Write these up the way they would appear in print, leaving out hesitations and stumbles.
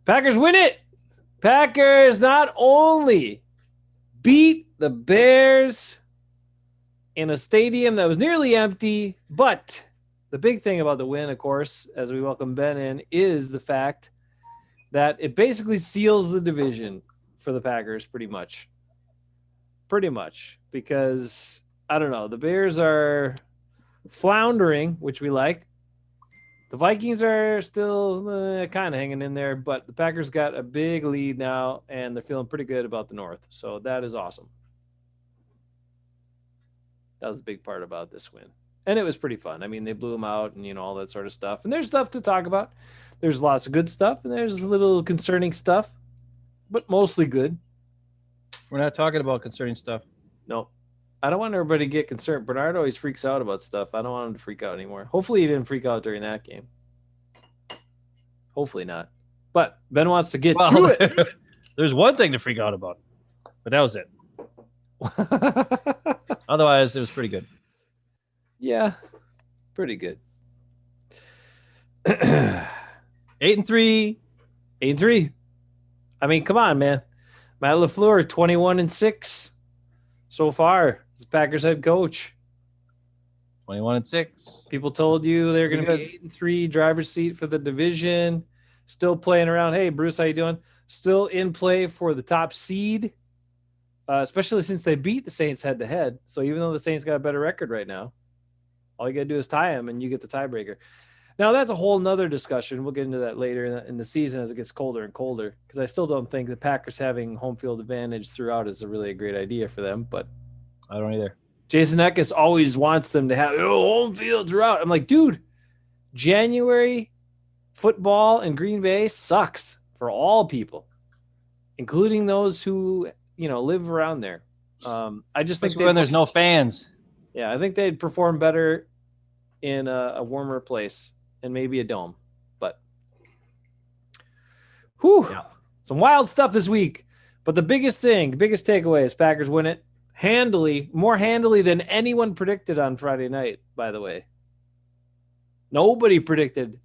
Packers win it. Packers not only beat the Bears in a stadium that was nearly empty, but the big thing about the win, of course, as we welcome Ben in, is the fact that it basically seals the division for the Packers pretty much. Pretty much. Because, I don't know, the Bears are floundering, which we like. The Vikings are still kind of hanging in there, but the Packers got a big lead now, and they're feeling pretty good about the North. So that is awesome. That was the big part about this win. And it was pretty fun. I mean, they blew them out and, all that sort of stuff. And there's stuff to talk about. There's lots of good stuff, and there's a little concerning stuff, but mostly good. We're not talking about concerning stuff. No. I don't want everybody to get concerned. Bernard always freaks out about stuff. I don't want him to freak out anymore. Hopefully he didn't freak out during that game. Hopefully not. But Ben wants to get through it. There's one thing to freak out about, but that was it. Otherwise, it was pretty good. Yeah, pretty good. 8-3. 8-3. I mean, come on, man. Matt LaFleur, 21-6 so far. As Packers head coach. 21-6. People told you they're going to be 8-3, driver's seat for the division. Still playing around. Hey, Bruce, how you doing? Still in play for the top seed, especially since they beat the Saints head-to-head. So even though the Saints got a better record right now, all you got to do is tie them, and you get the tiebreaker. Now, that's a whole nother discussion. We'll get into that later in the season as it gets colder and colder, because I still don't think the Packers having home field advantage throughout is really a great idea for them. But I don't either. Jason Eckes always wants them to have home field throughout. I'm like, dude, January football in Green Bay sucks for all people, including those who live around there. I just think when there's no fans. Yeah, I think they'd perform better in a warmer place and maybe a dome. But some wild stuff this week. But the biggest takeaway is Packers win it handily, more handily than anyone predicted on Friday night, by the way. Nobody predicted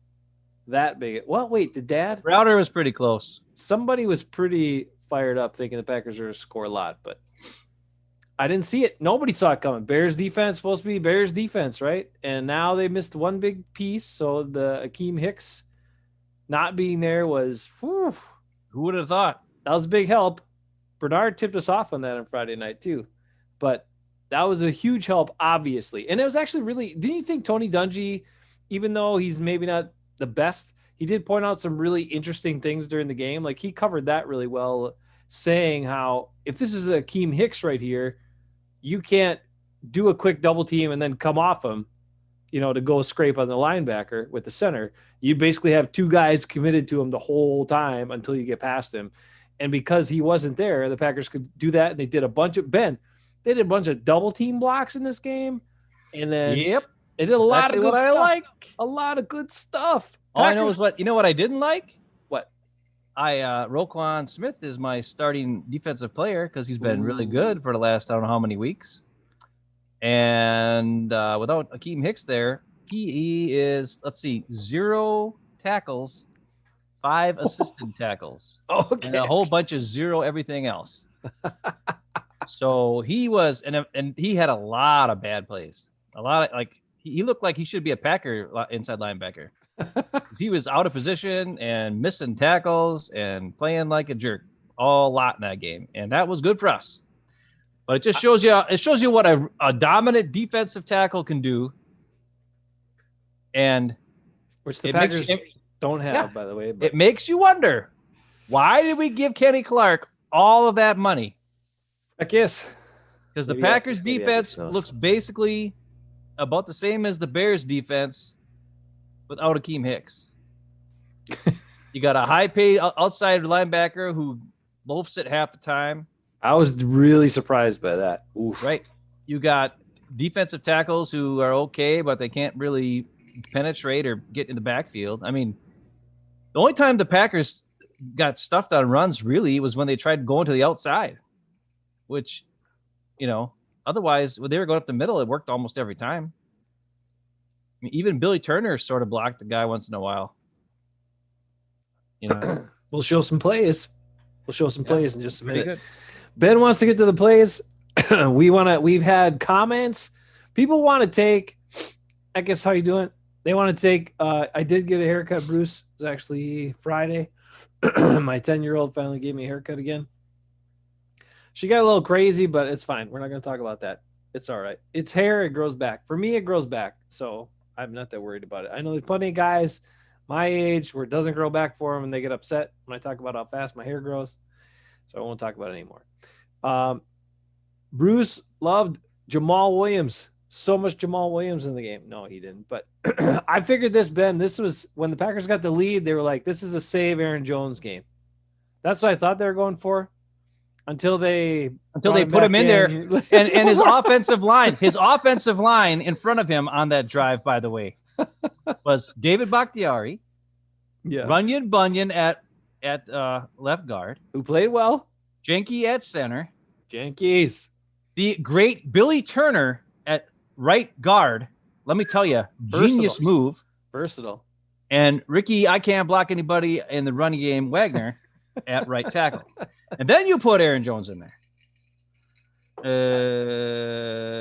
that big. Well, wait, did Dad? Router was pretty close. Somebody was pretty fired up thinking the Packers were going to score a lot, but I didn't see it. Nobody saw it coming. Bears defense supposed to be Bears defense, right? And now they missed one big piece. So the Akeem Hicks not being there was, whew, who would have thought? That was a big help. Bernard tipped us off on that on Friday night too. But that was a huge help, obviously. And it was actually really, didn't you think Tony Dungy, even though he's maybe not the best, he did point out some really interesting things during the game. Like he covered that really well, saying how if this is Akeem Hicks right here, you can't do a quick double team and then come off him, to go scrape on the linebacker with the center. You basically have two guys committed to him the whole time until you get past him. And because he wasn't there, the Packers could do that. And they did a bunch of double team blocks in this game. And then they did a lot of good stuff. A lot of good stuff. All I know is what I didn't like? What? Roquan Smith is my starting defensive player because he's been really good for the last I don't know how many weeks. And without Akeem Hicks there, he is, 0 tackles, 5 assisted tackles, and a whole bunch of 0 everything else. So he was, and he had a lot of bad plays. A lot of he looked like he should be a Packer inside linebacker. He was out of position and missing tackles and playing like a jerk a lot in that game, and that was good for us. But it just shows you what a dominant defensive tackle can do, and which the Packers don't have, by the way. But it makes you wonder, why did we give Kenny Clark all of that money? I guess because the Packers defense looks basically about the same as the Bears defense without Akeem Hicks. You got a high-paid outside linebacker who loafs it half the time. I was really surprised by that. Oof. Right. You got defensive tackles who are okay, but they can't really penetrate or get in the backfield. I mean, the only time the Packers got stuffed on runs really was when they tried going to the outside, which, otherwise when they were going up the middle, it worked almost every time. I mean, even Billy Turner sort of blocked the guy once in a while. We'll show some plays. We'll show some plays in just a pretty minute. good. Ben wants to get to the plays. We've had comments. People want to take, I guess how you doing? They want to take, I did get a haircut, Bruce. It was actually Friday. My 10-year-old finally gave me a haircut again. She got a little crazy, but it's fine. We're not going to talk about that. It's all right. It's hair. It grows back. For me, it grows back. So I'm not that worried about it. I know there's plenty of guys my age where it doesn't grow back for them and they get upset when I talk about how fast my hair grows. So I won't talk about it anymore. Bruce loved Jamal Williams. So much Jamal Williams in the game. No, he didn't. But I figured this, Ben, this was when the Packers got the lead. They were like, this is a save Aaron Jones game. That's what I thought they were going for. Until they put him in there, and his offensive line in front of him on that drive, by the way, was David Bakhtiari, Runyon Bunyan at left guard, who played well, Jenke at center, Jenkies, the great Billy Turner at right guard. Let me tell you, genius move, versatile, and Ricky, I can't block anybody in the running game, Wagner at right tackle. And then you put Aaron Jones in there.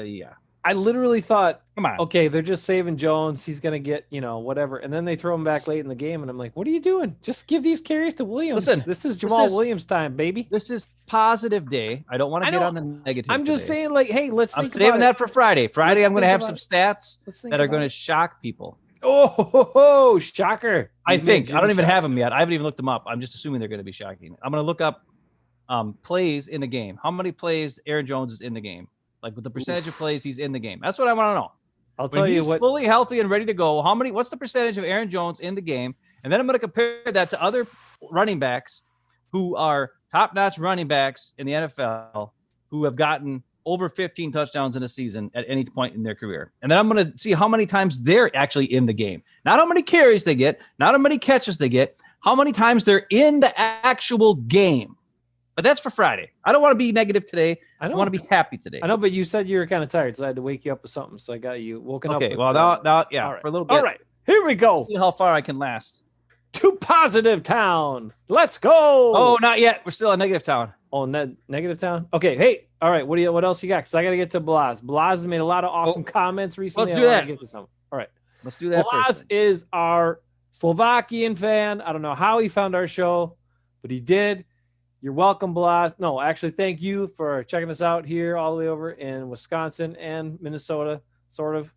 Yeah. I literally thought, come on, okay, they're just saving Jones. He's going to get, whatever. And then they throw him back late in the game. And I'm like, what are you doing? Just give these carries to Williams. Listen, this is Jamal Williams time, baby. This is positive day. I don't want to get on the negative. I'm just saying, like, hey, let's think about it. I'm saving that for Friday. Friday, I'm going to have some stats that are going to shock people. Oh, shocker. I don't even have them yet. I haven't even looked them up. I'm just assuming they're going to be shocking. I'm going to look up plays in the game. How many plays Aaron Jones is in the game? Like with the percentage of plays he's in the game. That's what I want to know. I'll tell you what. Fully healthy and ready to go. What's the percentage of Aaron Jones in the game? And then I'm going to compare that to other running backs who are top-notch running backs in the NFL who have gotten over 15 touchdowns in a season at any point in their career. And then I'm going to see how many times they're actually in the game. Not how many carries they get, not how many catches they get, how many times they're in the actual game. But that's for Friday. I don't want to be negative today. I want to be happy today. I know, but you said you were kind of tired, so I had to wake you up with something. So I got you woken up. Okay, well, now, yeah, right. For a little bit. All right, here we go. See how far I can last. To Positive Town. Let's go. Oh, not yet. We're still in Negative Town. Oh, Negative Town? Okay, hey, all right, what else you got? Because I got to get to Blaz. Blaz has made a lot of awesome comments recently. Let's do that. Get to some. All right. Let's do that. Blaz is our Slovakian fan. I don't know how he found our show, but he did. You're welcome, Blaz. No, actually, thank you for checking us out here all the way over in Wisconsin and Minnesota, sort of.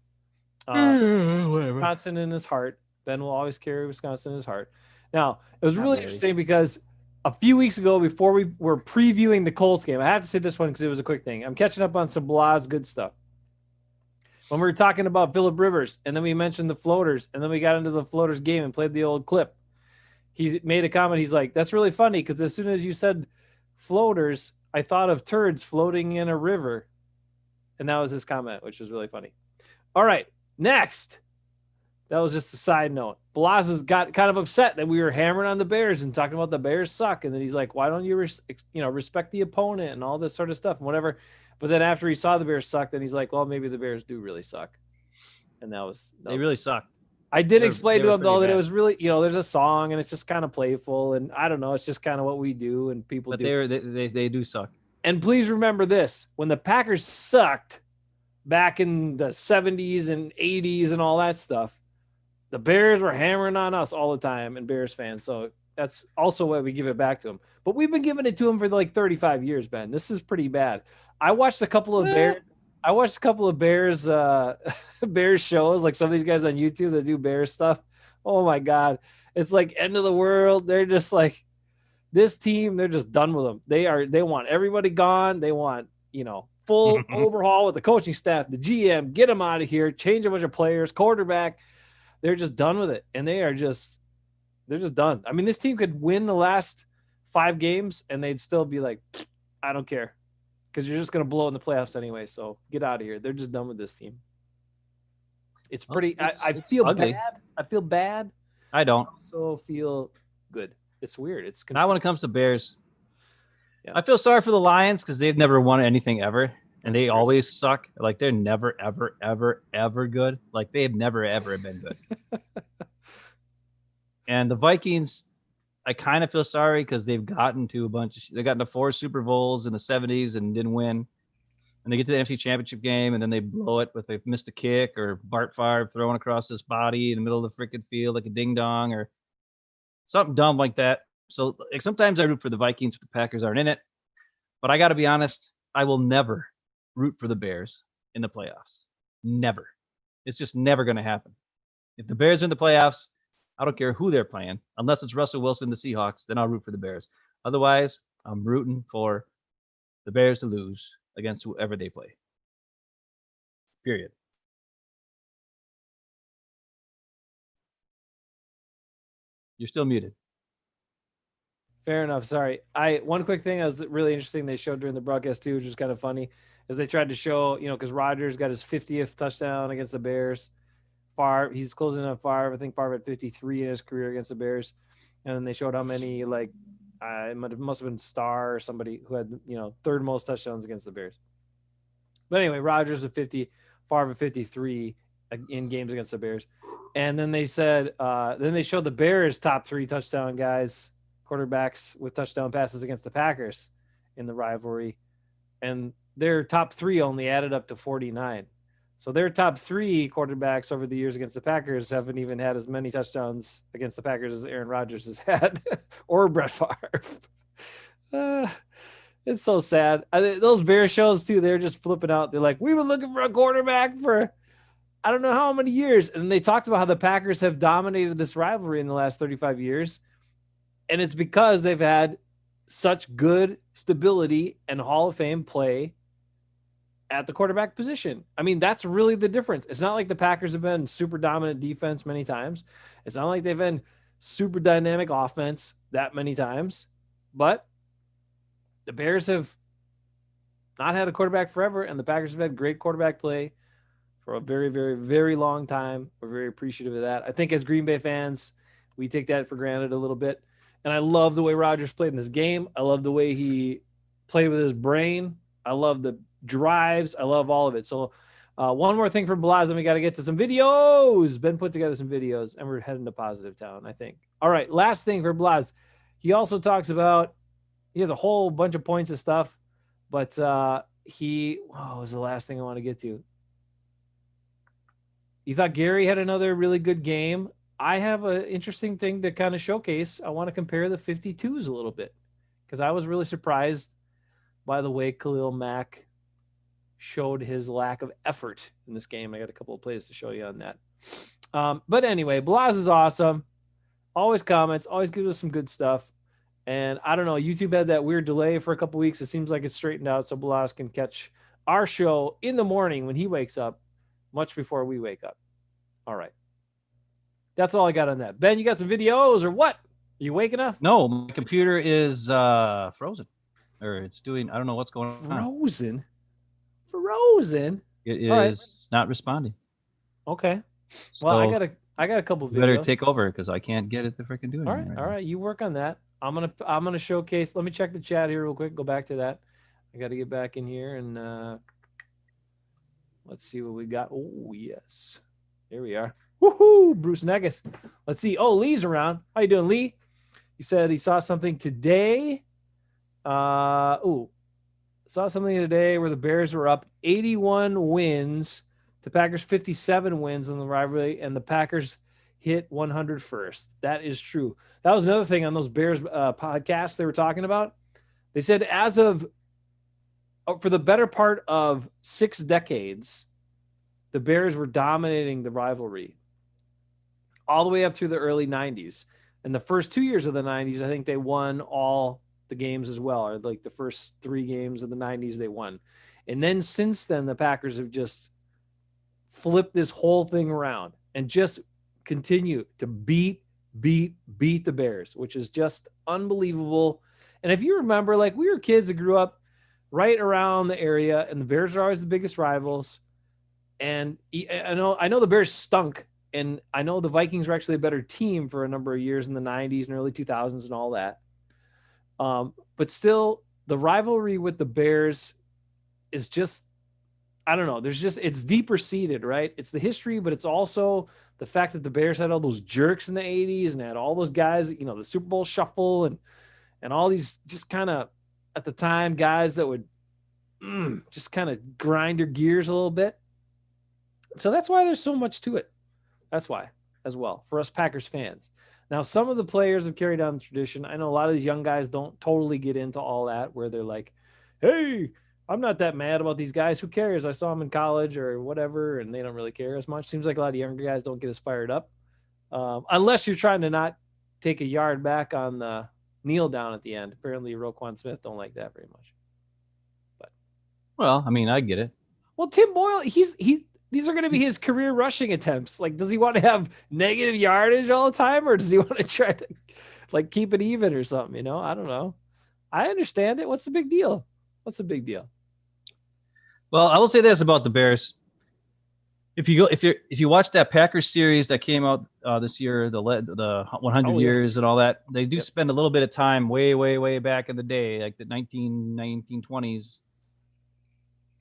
Wisconsin in his heart. Ben will always carry Wisconsin in his heart. Now, it was really interesting because a few weeks ago, before we were previewing the Colts game, I have to say this one because it was a quick thing. I'm catching up on some Blaz good stuff. When we were talking about Phillip Rivers, and then we mentioned the floaters, and then we got into the floaters game and played the old clip. He made a comment. He's like, that's really funny because as soon as you said floaters, I thought of turds floating in a river. And that was his comment, which was really funny. All right, next. That was just a side note. Blaz got kind of upset that we were hammering on the Bears and talking about the Bears suck. And then he's like, why don't you respect the opponent and all this sort of stuff and whatever. But then after he saw the Bears suck, then he's like, well, maybe the Bears do really suck. And they really suck. I did explain to him, though, that it was really, there's a song and it's just kind of playful. And I don't know, it's just kind of what we do and people do. But they do suck. And please remember this. When the Packers sucked back in the 70s and 80s and all that stuff, the Bears were hammering on us all the time and Bears fans. So that's also why we give it back to them. But we've been giving it to them for like 35 years, Ben. This is pretty bad. I watched a couple of Bears Bears shows, like some of these guys on YouTube that do Bears stuff. Oh my God. It's like end of the world. They're just like this team, they're just done with them. They want everybody gone. They want, full overhaul with the coaching staff, the GM, get them out of here, change a bunch of players, quarterback. They're just done with it. And they're just done. I mean, this team could win the last 5 games and they'd still be like, I don't care. Because you're just going to blow in the playoffs anyway. So get out of here. They're just done with this team. It's pretty. I feel ugly. Bad. I feel bad. I don't. I also feel good. It's weird. It's not when it comes to Bears. Yeah. I feel sorry for the Lions because they've never won anything ever. And they always suck. Like they're never, ever, ever, ever good. Like they've never, ever been good. And the Vikings, I kind of feel sorry because they've gotten to they got into 4 Super Bowls in the 70s and didn't win. And they get to the NFC Championship game and then they blow it, but they missed a kick or Bart Favre throwing across his body in the middle of the freaking field like a ding dong or something dumb like that. So like, sometimes I root for the Vikings if the Packers aren't in it. But I got to be honest, I will never root for the Bears in the playoffs. Never. It's just never going to happen. If the Bears are in the playoffs, I don't care who they're playing, unless it's Russell Wilson, the Seahawks, then I'll root for the Bears. Otherwise, I'm rooting for the Bears to lose against whoever they play. Period. You're still muted. Fair enough. Sorry. One quick thing that was really interesting they showed during the broadcast too, which was kind of funny, is they tried to show, because Rodgers got his 50th touchdown against the Bears. Favre, he's closing on Favre. I think Favre had 53 in his career against the Bears. And then they showed how many, it must have been Starr or somebody who had, third most touchdowns against the Bears. But anyway, Rodgers with 50, Favre with 53 in games against the Bears. And then they said, then they showed the Bears top 3 touchdown guys, quarterbacks with touchdown passes against the Packers in the rivalry. And their top 3 only added up to 49. So their top 3 quarterbacks over the years against the Packers haven't even had as many touchdowns against the Packers as Aaron Rodgers has had or Brett Favre. It's so sad. Those Bears shows too, they're just flipping out. They're like, we were looking for a quarterback for I don't know how many years. And they talked about how the Packers have dominated this rivalry in the last 35 years. And it's because they've had such good stability and Hall of Fame play at the quarterback position. I mean, that's really the difference. It's not like the Packers have been super dominant defense many times. It's not like they've been super dynamic offense that many times. But the Bears have not had a quarterback forever, and the Packers have had great quarterback play for a very, very, very long time. We're very appreciative of that. I think as Green Bay fans, we take that for granted a little bit. And I love the way Rodgers played in this game. I love the way he played with his brain. I love the drives. I love all of it. So one more thing from Blaz, and we got to get to some videos. Ben put together some videos, and we're heading to Positive Town, I think. All right, last thing for Blaz. He also talks about, he has a whole bunch of points of stuff, but what was the last thing I want to get to? You thought Gary had another really good game. I have an interesting thing to kind of showcase. I want to compare the 52s a little bit because I was really surprised by the way Khalil Mack showed his lack of effort in this game. I got a couple of plays to show you on that. But anyway, Blaz is awesome. Always comments, always gives us some good stuff. And I don't know, YouTube had that weird delay for a couple weeks. It seems like it's straightened out so Blaz can catch our show in the morning when he wakes up, much before we wake up. All right. That's all I got on that. Ben, you got some videos or what? Are you awake enough? No, my computer is frozen. Or it's doing, I don't know what's going on. Frozen? It is not responding. Okay. Well, so I got a couple of videos. You better take over because I can't get it to freaking do anything. All right. You work on that. I'm gonna showcase. Let me check the chat here real quick. Go back to that. I got to get back in here and let's see what we got. Oh yes, there we are. Woohoo, Bruce Negus. Let's see. Oh, Lee's around. How you doing, Lee? He said he saw something today. Saw something today where the Bears were up 81 wins to Packers 57 wins in the rivalry, and the Packers hit 100 first. That is true. That was another thing on those Bears podcasts they were talking about. They said as of for the better part of 6 decades, the Bears were dominating the rivalry all the way up through the early 90s. In the first 2 years of the 90s, I think they won all the games as well, or like the first 3 games of the 90s they won. And then since then, the Packers have just flipped this whole thing around and just continue to beat the Bears, which is just unbelievable. And if you remember, like we were kids that grew up right around the area, and the Bears are always the biggest rivals. And I know the Bears stunk, and I know the Vikings were actually a better team for a number of years in the 90s and early 2000s and all that. But still, the rivalry with the Bears is just, I don't know. There's just, it's deeper seated, right? It's the history, but it's also the fact that the Bears had all those jerks in the 80s and had all those guys, you know, the Super Bowl shuffle and all these just kind of at the time guys that would just kind of grind your gears a little bit. So that's why there's so much to it. That's why, as well, for us Packers fans. Now, some of the players have carried on the tradition. I know a lot of these young guys don't totally get into all that, where they're like, hey, I'm not that mad about these guys. Who cares? I saw them in college or whatever, and they don't really care as much. Seems like a lot of younger guys don't get as fired up. Unless you're trying to not take a yard back on the kneel down at the end. Apparently, Roquan Smith don't like that very much. But Well, I mean, I get it. well, Tim Boyle, these are going to be his career rushing attempts. Like, does he want to have negative yardage all the time, or does he want to try to like keep it even or something? You know, I don't know. I understand it. What's the big deal? What's the big deal? Well, I will say this about the Bears. If you watch that Packers series that came out this year, the 100 years and all that, they do spend a little bit of time way back in the day, like the 1920s,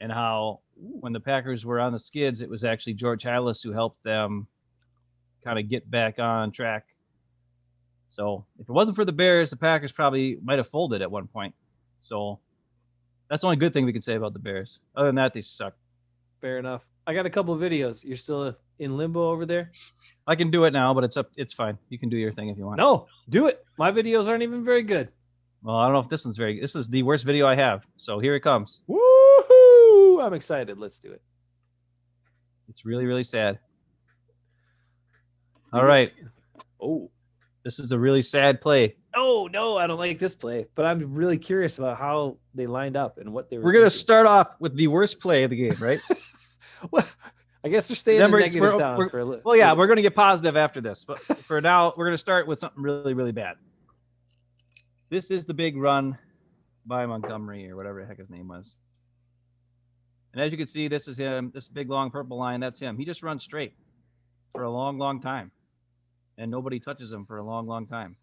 and how when the Packers were on the skids, it was actually George Halas who helped them kind of get back on track. So if it wasn't for the Bears, the Packers probably might have folded at one point. So that's the only good thing we can say about the Bears. Other than that, they suck. Fair enough. I got a couple of videos. You're still in limbo over there? I can do it now, but it's fine. You can do your thing if you want. No, do it. My videos aren't even very good. Well, I don't know if this one's very good. This is the worst video I have. So here it comes. Woohoo! I'm excited. Let's do it. It's really sad. All right. Oh. This is a really sad play. Oh, no, I don't like this play, but I'm really curious about how they lined up and what they were. We're going to start off with the worst play of the game, right? Well, I guess they're staying in negative town for a little. Well, yeah, we're going to get positive after this, but for now, we're going to start with something really bad. This is the big run by Montgomery or whatever the heck his name was. And as you can see, this is him, this big long purple line, that's him. He just runs straight for a long time. And nobody touches him for a long time.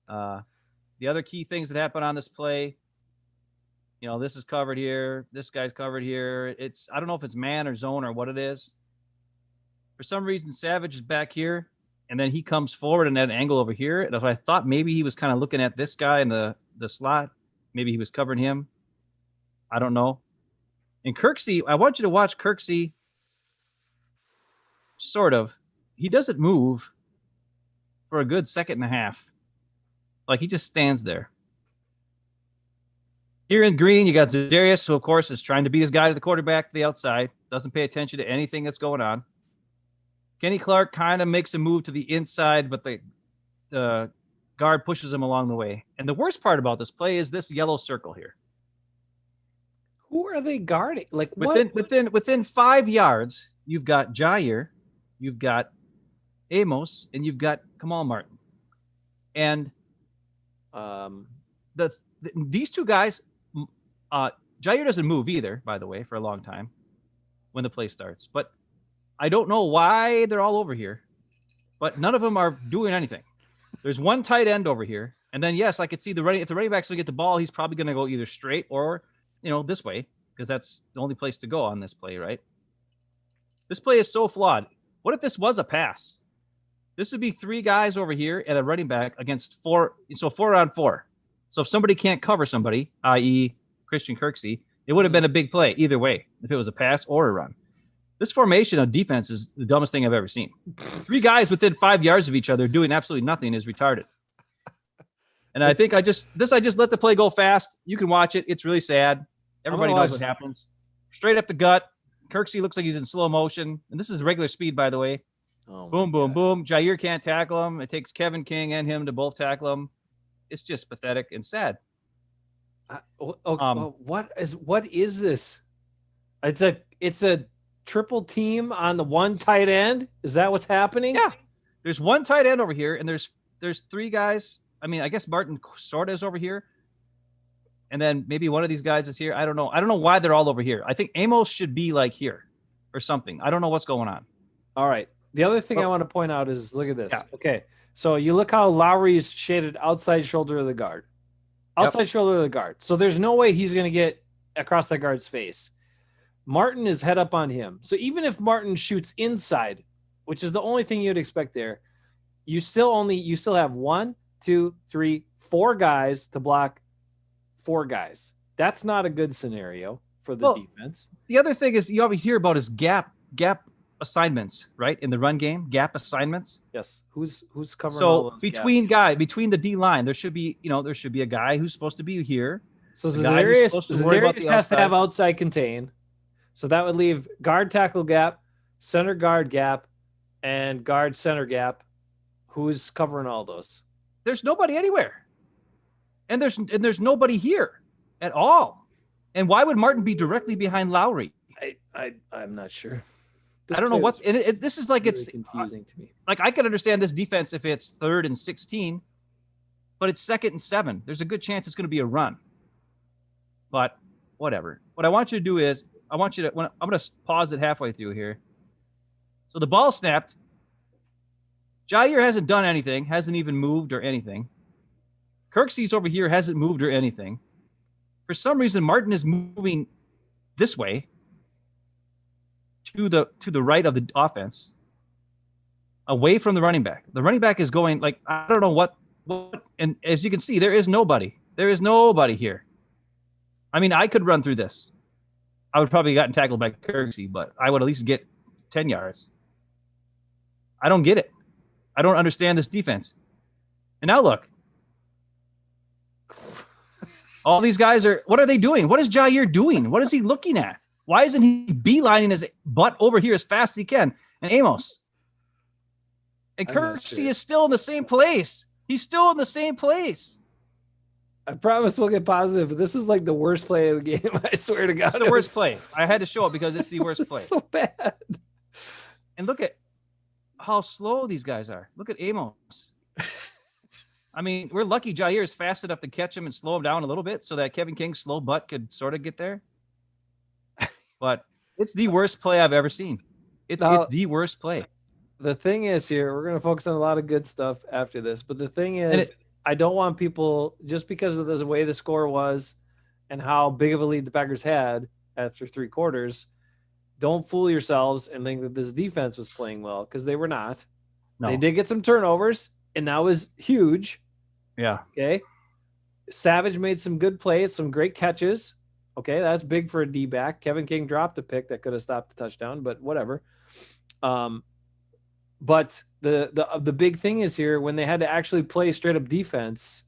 The other key things that happen on this play, you know, this is covered here. This guy's covered here. I don't know if it's man or zone or what it is. For some reason, Savage is back here, and then he comes forward in that angle over here. And if I thought maybe he was kind of looking at this guy in the slot, maybe he was covering him. I don't know. And Kirksey, I want you to watch Kirksey. Sort of. He doesn't move for a good second and a half. Like, he just stands there. Here in green, you got Za'Darius, who, of course, is trying to beat his guy to the quarterback to the outside. Doesn't pay attention to anything that's going on. Kenny Clark kind of makes a move to the inside, but the guard pushes him along the way. And the worst part about this play is this yellow circle here. Who are they guarding? Like, what? Within 5 yards, you've got Jair, you've got Amos, and you've got Kamal Martin. And these two guys, Jair doesn't move either, by the way, for a long time when the play starts. But I don't know why they're all over here, but none of them are doing anything. There's one tight end over here. And then, yes, I could see if the running back's going to get the ball, he's probably going to go either straight or, this way, because that's the only place to go on this play, right? This play is so flawed. What if this was a pass? This would be 3 guys over here and a running back against 4. So 4 on 4. So if somebody can't cover somebody, i.e. Christian Kirksey, it would have been a big play either way, if it was a pass or a run. This formation of defense is the dumbest thing I've ever seen. 3 guys within 5 yards of each other doing absolutely nothing is retarded. And I think I just let the play go fast. You can watch it. It's really sad. Everybody knows what happens. Straight up the gut. Kirksey looks like he's in slow motion. And this is regular speed, by the way. Oh, boom. Jair can't tackle him. It takes Kevin King and him to both tackle him. It's just pathetic and sad. What is this? It's a triple team on the one tight end. Is that what's happening? Yeah. There's one tight end over here, and there's 3 guys. I mean, I guess Martin sort of is over here. And then maybe one of these guys is here. I don't know. I don't know why they're all over here. I think Amos should be like here or something. I don't know what's going on. All right. The other thing I want to point out is, look at this. Yeah. Okay. So you look how Lowry is shaded outside shoulder of the guard. Outside shoulder of the guard. So there's no way he's going to get across that guard's face. Martin is head up on him. So even if Martin shoots inside, which is the only thing you'd expect there, you still have 1, 2, 3, 4 guys to block 4 guys. That's not a good scenario for the defense. The other thing is you always hear about is gap assignments, right? In the run game, gap assignments. Yes. Who's covering all those between gaps? between the D line, there should be a guy who's supposed to be here. So Zarius has to have outside contain. So that would leave guard tackle gap, center guard gap, and guard center gap. Who's covering all those? There's nobody anywhere. And there's nobody here at all. And why would Martin be directly behind Lowry? I'm not sure. I don't know what this is like. Really, it's confusing to me. Like I can understand this defense if it's 3rd and 16, but it's 2nd and 7. There's a good chance it's going to be a run. But whatever. What I want you to do is I'm going to pause it halfway through here. So the ball snapped. Jair hasn't done anything, hasn't even moved or anything. Kirksey's over here hasn't moved or anything. For some reason, Martin is moving this way to the right of the offense, away from the running back. The running back is going like I don't know what. And as you can see, there is nobody. There is nobody here. I mean, I could run through this. I would probably have gotten tackled by Kirksey, but I would at least get 10 yards. I don't get it. I don't understand this defense. And now look. All these guys what are they doing? What is Jair doing? What is he looking at? Why isn't he beelining his butt over here as fast as he can? And Amos. And Kirksey is still in the same place. He's still in the same place. I promise we'll get positive, but this was like the worst play of the game. I swear to God. It's the worst play. I had to show it because it's the worst play. So bad. And look at how slow these guys are. Look at Amos. I mean, we're lucky Jair is fast enough to catch him and slow him down a little bit so that Kevin King's slow butt could sort of get there. But it's the worst play I've ever seen. It's the worst play. The thing is here, we're going to focus on a lot of good stuff after this. But the thing is, I don't want people, just because of the way the score was and how big of a lead the Packers had after 3 quarters, don't fool yourselves and think that this defense was playing well, because they were not. No. They did get some turnovers, and that was huge. Yeah. Okay. Savage made some good plays, some great catches. Okay, that's big for a D-back. Kevin King dropped a pick that could have stopped the touchdown, but whatever. But the big thing is here, when they had to actually play straight up defense,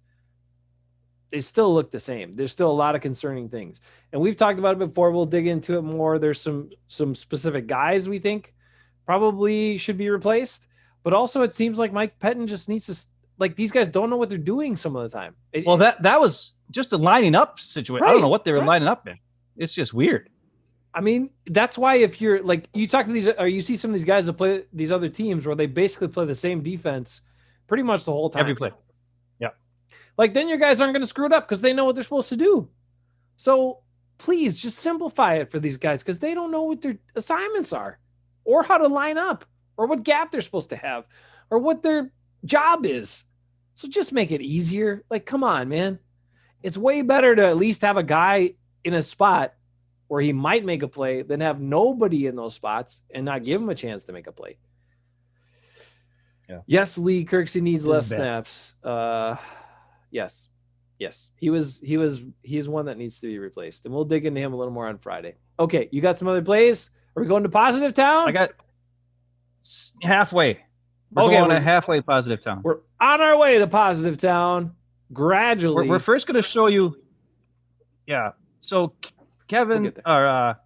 they still look the same. There's still a lot of concerning things. And we've talked about it before. We'll dig into it more. There's some specific guys we think probably should be replaced. But also it seems like Mike Pettin just needs to, like, these guys don't know what they're doing some of the time. That was just a lining up situation. Right, I don't know what they were lining up in. It's just weird. I mean, that's why if you're like, you talk to these, or you see some of these guys that play these other teams where they basically play the same defense pretty much the whole time. Every play. Yeah. Like, then your guys aren't going to screw it up because they know what they're supposed to do. So please just simplify it for these guys, because they don't know what their assignments are or how to line up or what gap they're supposed to have or what their job is. So just make it easier. Like, come on, man. It's way better to at least have a guy in a spot where he might make a play than have nobody in those spots and not give him a chance to make a play. Yeah. Yes, Lee Kirksey needs less snaps. Yes. He's one that needs to be replaced, and we'll dig into him a little more on Friday. Okay, you got some other plays? Are we going to positive town? I got halfway. We're going to halfway positive town. We're on our way to positive town. Gradually. We're first going to show you. Yeah. So Kevin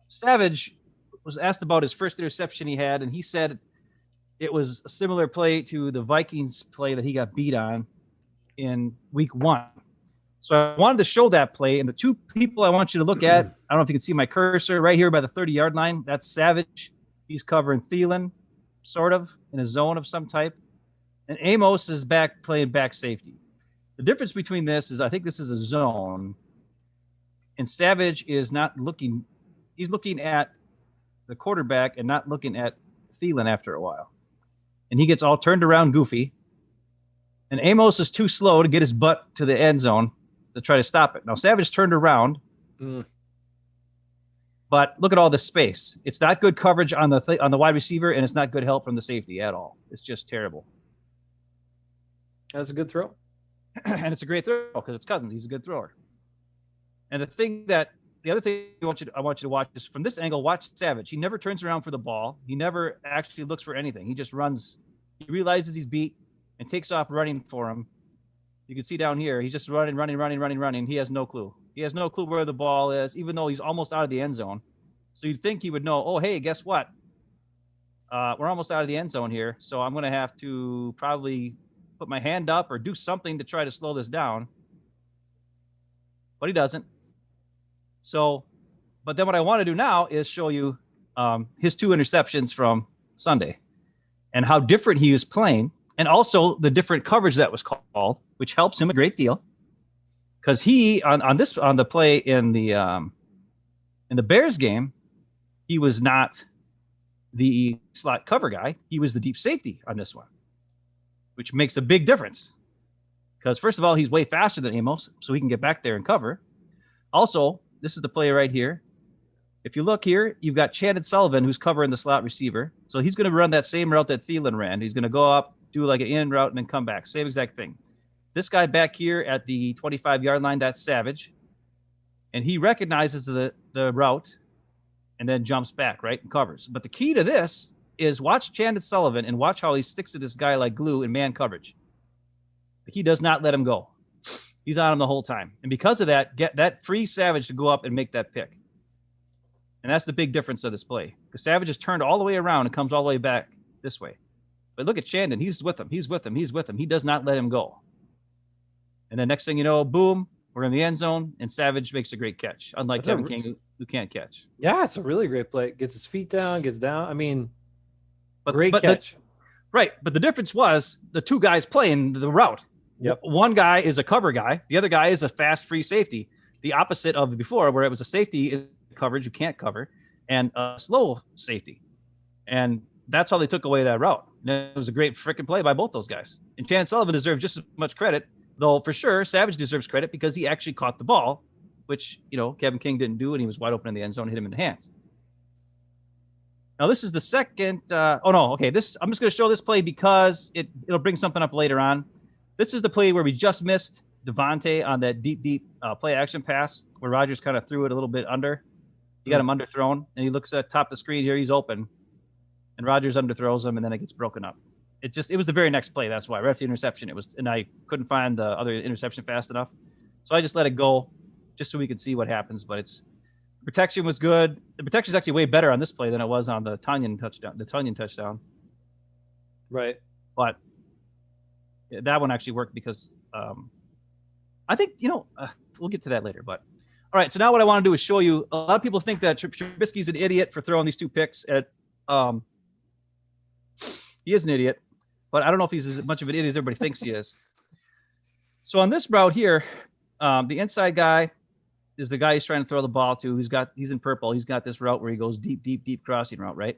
Savage was asked about his first interception he had, and he said it was a similar play to the Vikings play that he got beat on in week 1. So I wanted to show that play, and the 2 people I want you to look at, I don't know if you can see my cursor right here by the 30-yard line. That's Savage. He's covering Thielen, sort of, in a zone of some type. And Amos is playing back safety. The difference between this is I think this is a zone, and Savage is not looking. He's looking at the quarterback and not looking at Thielen after a while. And he gets all turned around goofy. And Amos is too slow to get his butt to the end zone to try to stop it. Now, Savage turned around. But look at all this space. It's not good coverage on the wide receiver, and it's not good help from the safety at all. It's just terrible. That's a good throw. And it's a great throw because it's Cousins. He's a good thrower. And the other thing I want you to watch is from this angle, watch Savage. He never turns around for the ball. He never actually looks for anything. He just runs. He realizes he's beat and takes off running for him. You can see down here, he's just running. He has no clue. He has no clue where the ball is, even though he's almost out of the end zone. So you'd think he would know, oh, hey, guess what? We're almost out of the end zone here. So I'm going to have to probably put my hand up or do something to try to slow this down. But he doesn't. So, but then what I want to do now is show you his 2 interceptions from Sunday and how different he is playing, and also the different coverage that was called, which helps him a great deal. Because he on the play in the Bears game, he was not the slot cover guy. He was the deep safety on this one, which makes a big difference. Because first of all, he's way faster than Amos, so he can get back there and cover. Also, this is the play right here. If you look here, you've got Chandon Sullivan, who's covering the slot receiver. So he's going to run that same route that Thielen ran. He's going to go up, do like an in route, and then come back. Same exact thing. This guy back here at the 25-yard line, that's Savage. And he recognizes the route and then jumps back, right, and covers. But the key to this is watch Chandon Sullivan and watch how he sticks to this guy like glue in man coverage. He does not let him go. He's on him the whole time. And because of that, get that free Savage to go up and make that pick. And that's the big difference of this play. Because Savage is turned all the way around and comes all the way back this way. But look at Chandon. He's with him. He does not let him go. And then next thing you know, boom, we're in the end zone, and Savage makes a great catch, unlike Kevin King, who can't catch. Yeah, it's a really great play. Gets his feet down, gets down. I mean, great catch. Right. But the difference was the 2 guys playing the route. Yep. One guy is a cover guy. The other guy is a fast free safety. The opposite of before, where it was a safety coverage you can't cover and a slow safety. And that's how they took away that route. And it was a great freaking play by both those guys. And Chandon Sullivan deserves just as much credit, though for sure Savage deserves credit because he actually caught the ball, which, Kevin King didn't do, and he was wide open in the end zone and hit him in the hands. Now, this is the second. I'm just going to show this play because it'll bring something up later on. This is the play where we just missed Devontae on that deep play action pass where Rodgers kind of threw it a little bit under. He got him underthrown, and he looks at top of the screen here. He's open, and Rodgers underthrows him, and then it gets broken up. It was the very next play. That's why right after the interception, and I couldn't find the other interception fast enough, so I just let it go, just so we could see what happens. But protection was good. The protection is actually way better on this play than it was on the Tunyon touchdown. Right. But that one actually worked because I think, we'll get to that later. But all right, so now what I want to do is show you. A lot of people think that Trubisky's an idiot for throwing these 2 picks. He is an idiot, but I don't know if he's as much of an idiot as everybody thinks he is. So on this route here, the inside guy is the guy he's trying to throw the ball to. He's in purple. He's got this route where he goes deep crossing route, right?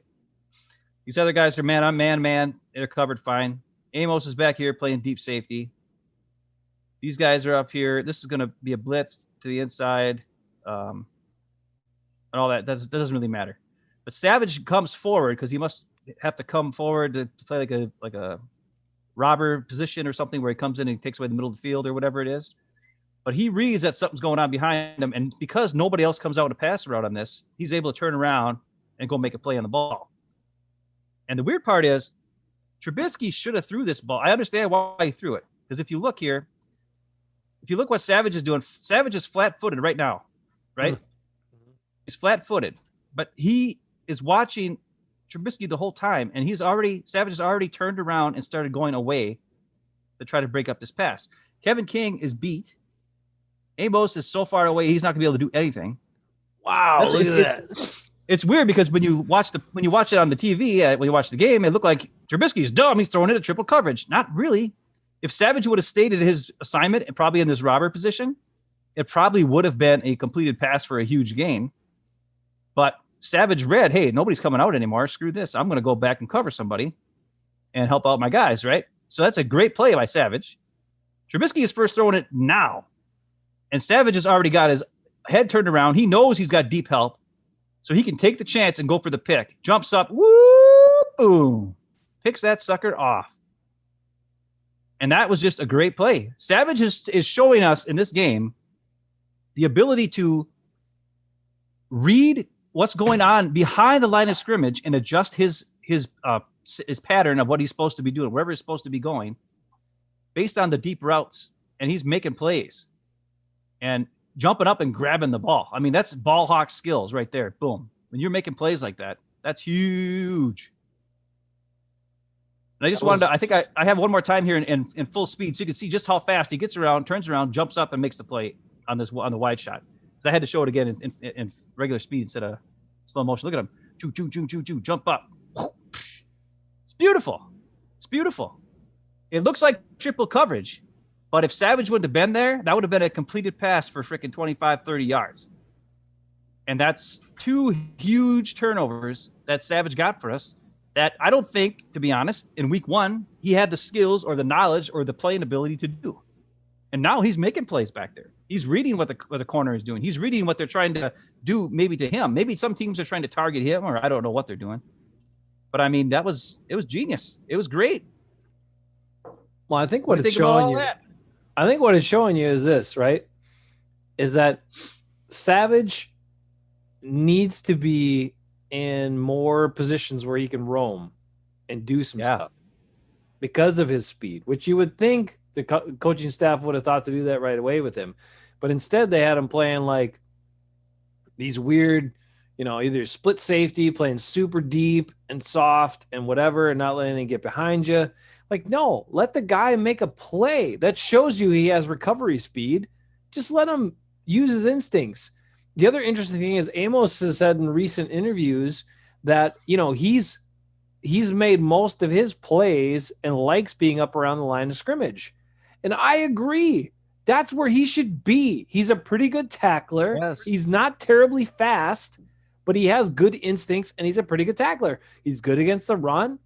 These other guys are man on man. They're covered fine. Amos is back here playing deep safety. These guys are up here. This is going to be a blitz to the inside, and all that. That doesn't really matter. But Savage comes forward because he must have to come forward to play like a robber position or something where he comes in and he takes away the middle of the field or whatever it is. But he reads that something's going on behind him, and because nobody else comes out to pass route on this, he's able to turn around and go make a play on the ball. And the weird part is Trubisky should have threw this ball. I understand why he threw it, because if you look here, if you look what Savage is doing, Savage is flat-footed right now, right? He's flat-footed, but he is watching Trubisky the whole time, and Savage has already turned around and started going away to try to break up this pass. Kevin King is beat. Amos is so far away, he's not going to be able to do anything. Wow, look at that. It's weird because when you watch it on the TV, when you watch the game, it looked like Trubisky's dumb. He's throwing it at triple coverage. Not really. If Savage would have stayed at his assignment and probably in this robber position, it probably would have been a completed pass for a huge gain. But Savage read, hey, nobody's coming out anymore. Screw this. I'm going to go back and cover somebody and help out my guys, right? So that's a great play by Savage. Trubisky is first throwing it now. And Savage has already got his head turned around. He knows he's got deep help. So he can take the chance and go for the pick. Jumps up, whoop, boom, picks that sucker off. And that was just a great play. Savage is showing us in this game the ability to read what's going on behind the line of scrimmage and adjust his pattern of what he's supposed to be doing, wherever he's supposed to be going, based on the deep routes. And he's making plays and jumping up and grabbing the ball. I mean, that's ball hawk skills right there. Boom. When you're making plays like that, that's huge. And I just wanted to, I think I have one more time here in full speed so you can see just how fast he gets around, turns around, jumps up, and makes the play on the wide shot. Because I had to show it again in regular speed instead of slow motion. Look at him. Choo, choo, choo, choo, choo, jump up. It's beautiful. It's beautiful. It looks like triple coverage, but if Savage wouldn't have been there, that would have been a completed pass for freaking 25, 30 yards. And that's two huge turnovers that Savage got for us that I don't think, to be honest, in week one, he had the skills or the knowledge or the playing ability to do. And now he's making plays back there. He's reading what the corner is doing. He's reading what they're trying to do maybe to him. Maybe some teams are trying to target him, or I don't know what they're doing. But I mean, it was genius. It was great. Well, I think what it's showing you, I think what it's showing you is this, right? Is that Savage needs to be in more positions where he can roam and do some stuff because of his speed, which you would think the coaching staff would have thought to do that right away with him. But instead they had him playing like these weird, either split safety, playing super deep and soft and whatever, and not letting anything get behind you. Like, no, let the guy make a play. That shows you he has recovery speed. Just let him use his instincts. The other interesting thing is Amos has said in recent interviews that, he's made most of his plays and likes being up around the line of scrimmage. And I agree. That's where he should be. He's a pretty good tackler. Yes. He's not terribly fast, but he has good instincts and he's a pretty good tackler. He's good against the run.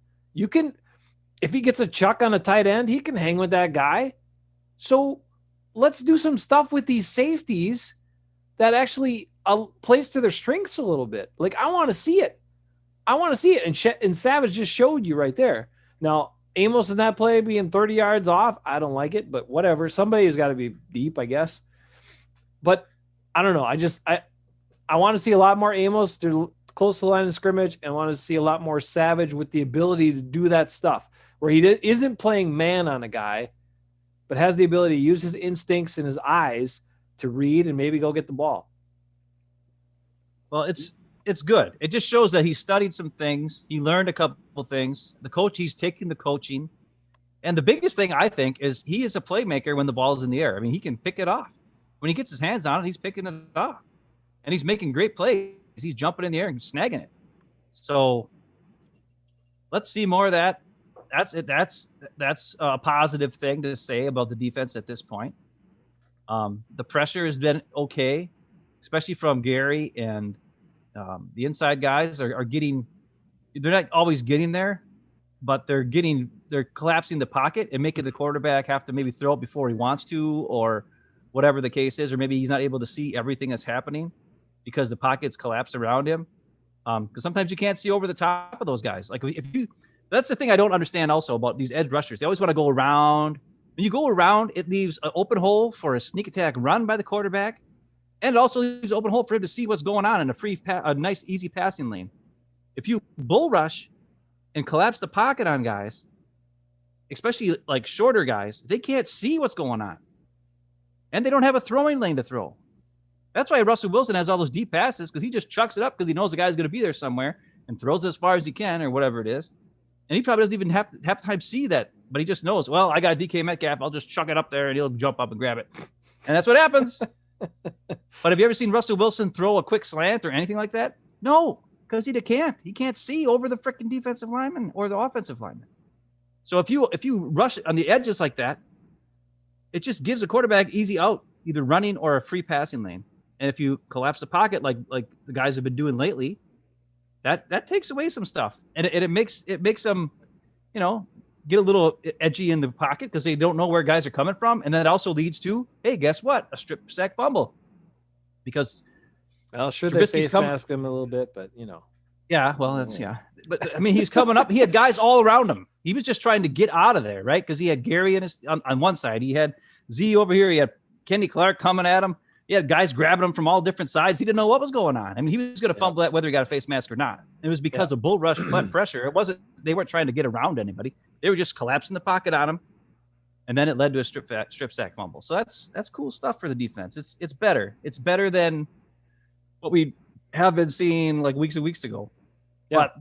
If he gets a chuck on a tight end, he can hang with that guy. So let's do some stuff with these safeties that actually plays to their strengths a little bit. Like, I want to see it. And Savage just showed you right there. Now, Amos in that play being 30 yards off, I don't like it, but whatever. Somebody's got to be deep, I guess. But I don't know. I want to see a lot more Amos. They're close to the line of scrimmage, and I want to see a lot more Savage with the ability to do that stuff where he isn't playing man on a guy, but has the ability to use his instincts and his eyes to read and maybe go get the ball. Well, it's good. It just shows that he studied some things. He learned a couple things. He's taking the coaching. And the biggest thing, I think, is he is a playmaker when the ball is in the air. I mean, he can pick it off. When he gets his hands on it, he's picking it off. And he's making great plays. He's jumping in the air and snagging it. So let's see more of that. That's a positive thing to say about the defense at this point. The pressure has been okay, especially from Gary, and the inside guys are getting. They're not always getting there, but they're collapsing the pocket and making the quarterback have to maybe throw it before he wants to, or whatever the case is, or maybe he's not able to see everything that's happening because the pocket's collapsed around him. Because sometimes you can't see over the top of those guys. Like that's the thing I don't understand also about these edge rushers. They always want to go around. When you go around, it leaves an open hole for a sneak attack run by the quarterback, and it also leaves an open hole for him to see what's going on in a nice, easy passing lane. If you bull rush and collapse the pocket on guys, especially like shorter guys, they can't see what's going on, and they don't have a throwing lane to throw. That's why Russell Wilson has all those deep passes, because he just chucks it up because he knows the guy's going to be there somewhere and throws it as far as he can or whatever it is. And he probably doesn't even have time to see that, but he just knows, well, I got DK Metcalf. I'll just chuck it up there and he'll jump up and grab it. And that's what happens. But have you ever seen Russell Wilson throw a quick slant or anything like that? No, because he can't. He can't see over the freaking defensive lineman or the offensive lineman. So if you rush on the edges like that, it just gives a quarterback easy out, either running or a free passing lane. And if you collapse the pocket like the guys have been doing lately, that takes away some stuff, and it makes them, get a little edgy in the pocket because they don't know where guys are coming from, and that also leads to, hey, guess what? A strip sack fumble, because Well, should they Trubisky's face mask him a little bit, but you know. Yeah, well, that's But I mean, he's coming up. He had guys all around him. He was just trying to get out of there, right? Because he had Gary on one side. He had Z over here. He had Kenny Clark coming at him. He had guys grabbing him from all different sides. He didn't know what was going on. I mean, he was going to fumble that whether he got a face mask or not. It was because of bull rush pressure. It wasn't. They weren't trying to get around anybody. They were just collapsing the pocket on him, and then it led to a strip sack fumble. So that's cool stuff for the defense. It's better. It's better than what we have been seeing like weeks and weeks ago. Yeah. But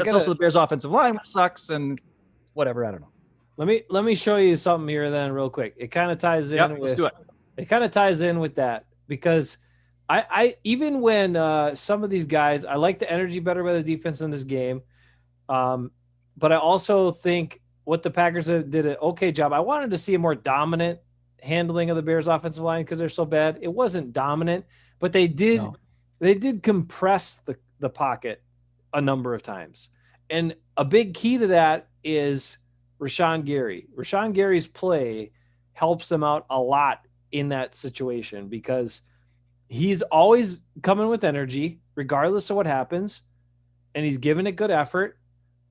that's also the Bears' offensive line, which sucks and whatever. I don't know. Let me show you something here then real quick. It kind of ties in with let's do it. It kind of ties in with that because I even when some of these guys, I like the energy better by the defense in this game. But I also think what the Packers did an okay job. I wanted to see a more dominant handling of the Bears' offensive line because they're so bad. It wasn't dominant, but they did compress the pocket a number of times. And a big key to that is Rashawn Gary. Rashawn Gary's play helps them out a lot in that situation because he's always coming with energy, regardless of what happens. And he's giving it good effort.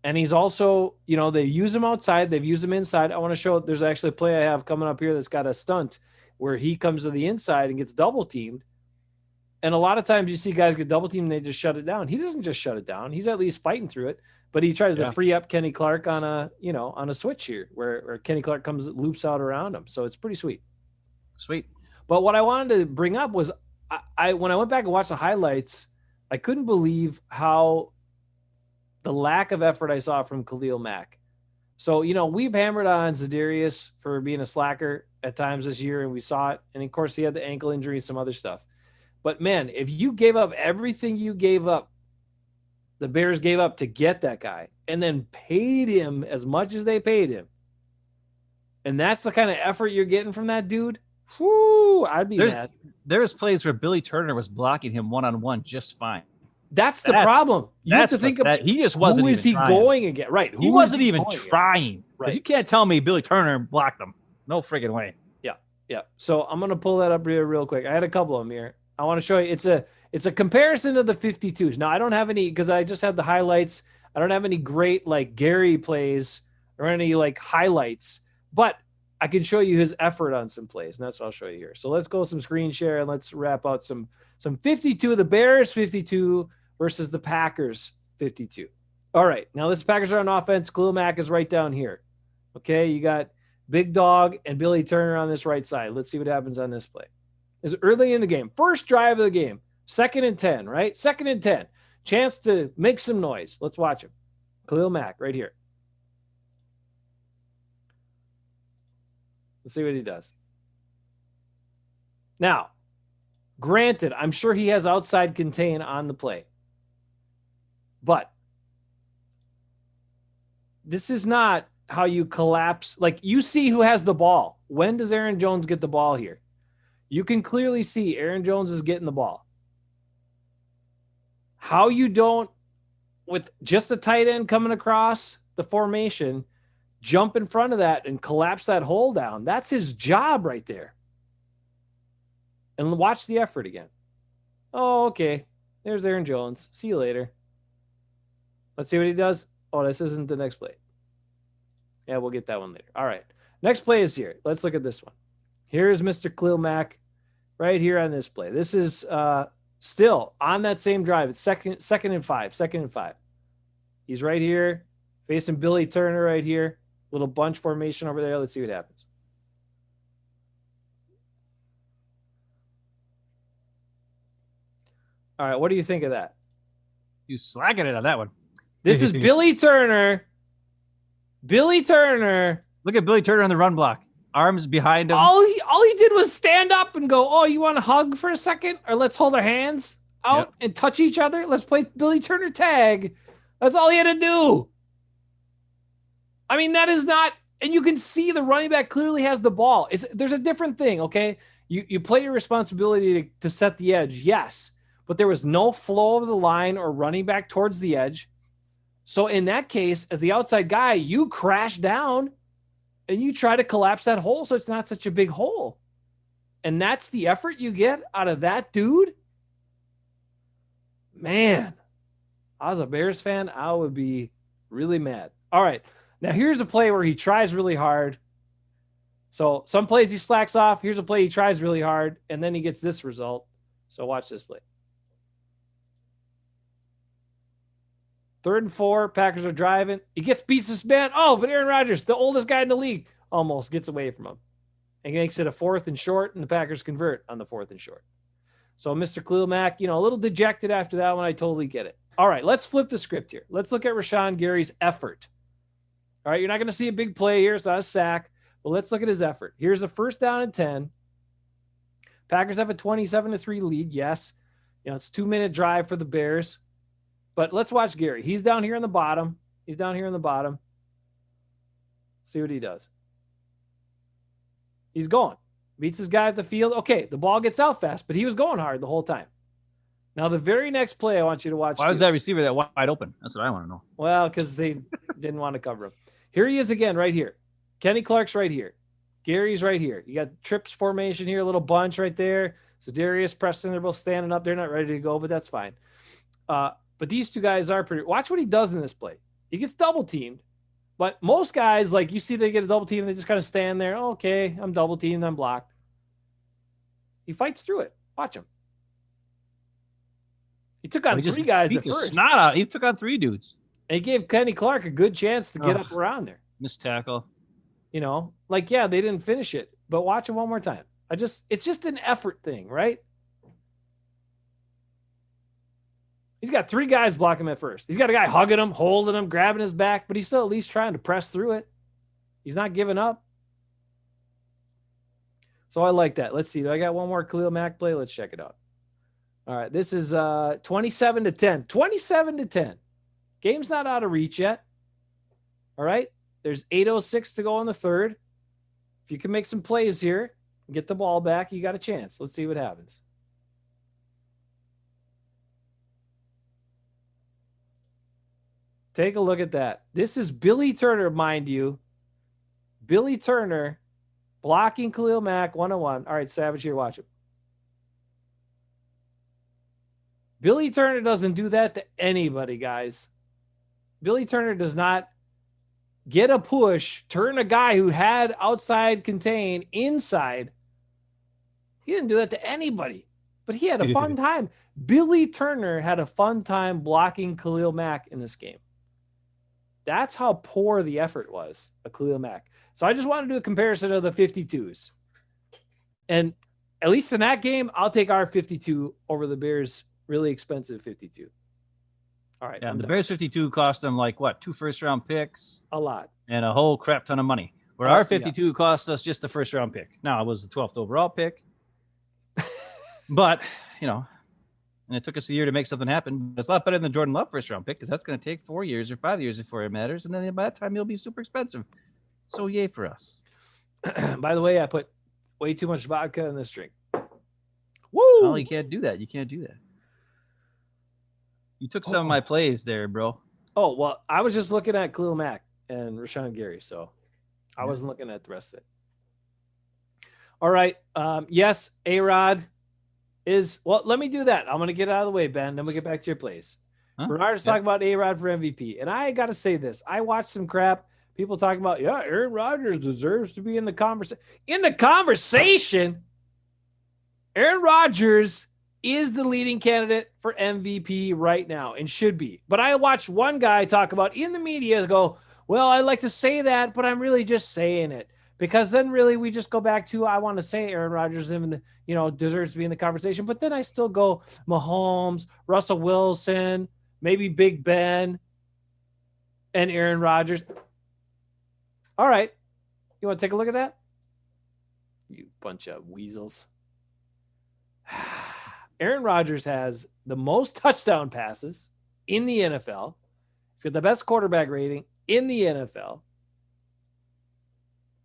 And he's also, they use him outside. They've used him inside. I want to show there's actually a play I have coming up here that's got a stunt where he comes to the inside and gets double teamed. And a lot of times you see guys get double teamed and they just shut it down. He doesn't just shut it down. He's at least fighting through it, but he tries to free up Kenny Clark on a switch here where Kenny Clark loops out around him. So it's pretty sweet. Sweet. But what I wanted to bring up was when I went back and watched the highlights, I couldn't believe how the lack of effort I saw from Khalil Mack. So, we've hammered on Za'Darius for being a slacker at times this year, and we saw it. And of course, he had the ankle injury and some other stuff. But man, if you gave up everything you gave up, the Bears gave up to get that guy and then paid him as much as they paid him, and that's the kind of effort you're getting from that dude, whoo, I'd be mad. There's plays where Billy Turner was blocking him one-on-one just fine. That's the problem. You have to think about he just wasn't. Who is he going again? Right. He wasn't even trying. Because you can't tell me Billy Turner blocked him. No friggin' way. Yeah. So I'm going to pull that up here real quick. I had a couple of them here. I want to show you. It's a comparison of the 52s. Now I don't have any because I just had the highlights. I don't have any great like Gary plays or any like highlights, but I can show you his effort on some plays, and that's what I'll show you here. So let's go some screen share and let's wrap out some 52. The Bears 52 versus the Packers 52. All right, now this Packers are on offense. Khalil Mack is right down here. Okay, you got Big Dog and Billy Turner on this right side. Let's see what happens on this play. Is early in the game, first drive of the game, 2nd and 10, right? 2nd and 10, chance to make some noise. Let's watch him. Khalil Mack right here. Let's see what he does. Now, granted, I'm sure he has outside contain on the play, but this is not how you collapse. Like, you see who has the ball. When does Aaron Jones get the ball here? You can clearly see Aaron Jones is getting the ball. How you don't, with just a tight end coming across the formation, jump in front of that and collapse that hole down. That's his job right there. And watch the effort again. Oh, okay. There's Aaron Jones. See you later. Let's see what he does. Oh, this isn't the next play. Yeah, we'll get that one later. All right. Next play is here. Let's look at this one. Here's Mr. Khalil Mack right here on this play. This is still on that same drive. It's second and 5. 2nd and 5. He's right here facing Billy Turner right here. Little bunch formation over there. Let's see what happens. All right, what do you think of that? You slacking it on that one. This is Billy Turner. Billy Turner. Look at Billy Turner on the run block. Arms behind him. All he did was stand up and go, oh, you want to hug for a second? Or let's hold our hands out and touch each other? Let's play Billy Turner tag. That's all he had to do. I mean, that is not, and you can see the running back clearly has the ball. There's a different thing, okay? You play your responsibility to set the edge, yes, but there was no flow of the line or running back towards the edge. So in that case, as the outside guy, you crash down and you try to collapse that hole so it's not such a big hole. And that's the effort you get out of that dude. Man, I was a Bears fan, I would be really mad. All right. Now here's a play where he tries really hard. So some plays he slacks off. Here's a play he tries really hard, and then he gets this result. So watch this play. 3rd and 4, Packers are driving. He beats this man. Oh, but Aaron Rodgers, the oldest guy in the league, almost gets away from him. And he makes it a 4th and short, and the Packers convert on the 4th and short. So Mr. Khalil Mack, a little dejected after that one. I totally get it. All right, let's flip the script here. Let's look at Rashawn Gary's effort. All right, you're not going to see a big play here. It's not a sack. But let's look at his effort. Here's a 1st down and 10. Packers have a 27-3 lead. Yes. It's a 2-minute drive for the Bears. But let's watch Gary. He's down here in the bottom. See what he does. He's going. Beats his guy at the field. Okay, the ball gets out fast, but he was going hard the whole time. Now, the very next play I want you to watch. Why was that receiver that wide open? That's what I want to know. Well, because they didn't want to cover him. Here he is again, right here. Kenny Clark's right here. Gary's right here. You got trips formation here, a little bunch right there. So Darius, Preston, they're both standing up. They're not ready to go, but that's fine. But these two guys are pretty. Watch what he does in this play. He gets double teamed. But most guys, like you see, they get a double team and they just kind of stand there. Oh, okay, I'm double teamed. I'm blocked. He fights through it. Watch him. He took on 3 guys at first. Snot out. He took on 3 dudes. And he gave Kenny Clark a good chance to get up around there. Missed tackle. They didn't finish it. But watch it one more time. It's just an effort thing, right? He's got 3 guys blocking him at first. He's got a guy hugging him, holding him, grabbing his back, but he's still at least trying to press through it. He's not giving up. So I like that. Let's see. Do I got one more Khalil Mack play? Let's check it out. All right. This is 27-10. 27-10. Game's not out of reach yet. All right. There's 8:06 to go in the 3rd. If you can make some plays here, get the ball back, you got a chance. Let's see what happens. Take a look at that. This is Billy Turner, mind you. Billy Turner blocking Khalil Mack 1-on-1. All right, Savage here, watch him. Billy Turner doesn't do that to anybody, guys. Billy Turner does not get a push, turn a guy who had outside contain inside. He didn't do that to anybody, but he had a fun time. Billy Turner had a fun time blocking Khalil Mack in this game. That's how poor the effort was of Khalil Mack. So I just want to do a comparison of the 52s. And at least in that game, I'll take our 52 over the Bears' really expensive 52. All right. Yeah, the Bears 52 cost them 2 first-round picks? A lot. And a whole crap ton of money. Where our 52 cost us just the first-round pick. Now, it was the 12th overall pick. But, and it took us a year to make something happen. It's a lot better than the Jordan Love first-round pick because that's going to take 4 years or 5 years before it matters. And then by that time, he'll be super expensive. So yay for us. By the way, I put way too much vodka in this drink. Woo! Oh, you can't do that. You took some of my plays there, bro. Oh, well, I was just looking at Khalil Mack and Rashawn Gary, so I wasn't looking at the rest of it. All right. Yes, A-Rod is – well, let me do that. I'm going to get out of the way, Ben. Then we'll get back to your plays. Huh? Bernard's talking about A-Rod for MVP. And I got to say this. I watched some crap. People talking about, Aaron Rodgers deserves to be in the conversation. In the conversation, Aaron Rodgers is the leading candidate for MVP right now and should be. But I watched one guy talk about in the media go, well, I like to say that, but I'm really just saying it. Because then really we just go back to, I want to say Aaron Rodgers deserves to be in the conversation. But then I still go Mahomes, Russell Wilson, maybe Big Ben, and Aaron Rodgers. All right. You want to take a look at that? You bunch of weasels. Aaron Rodgers has the most touchdown passes in the NFL. He's got the best quarterback rating in the NFL.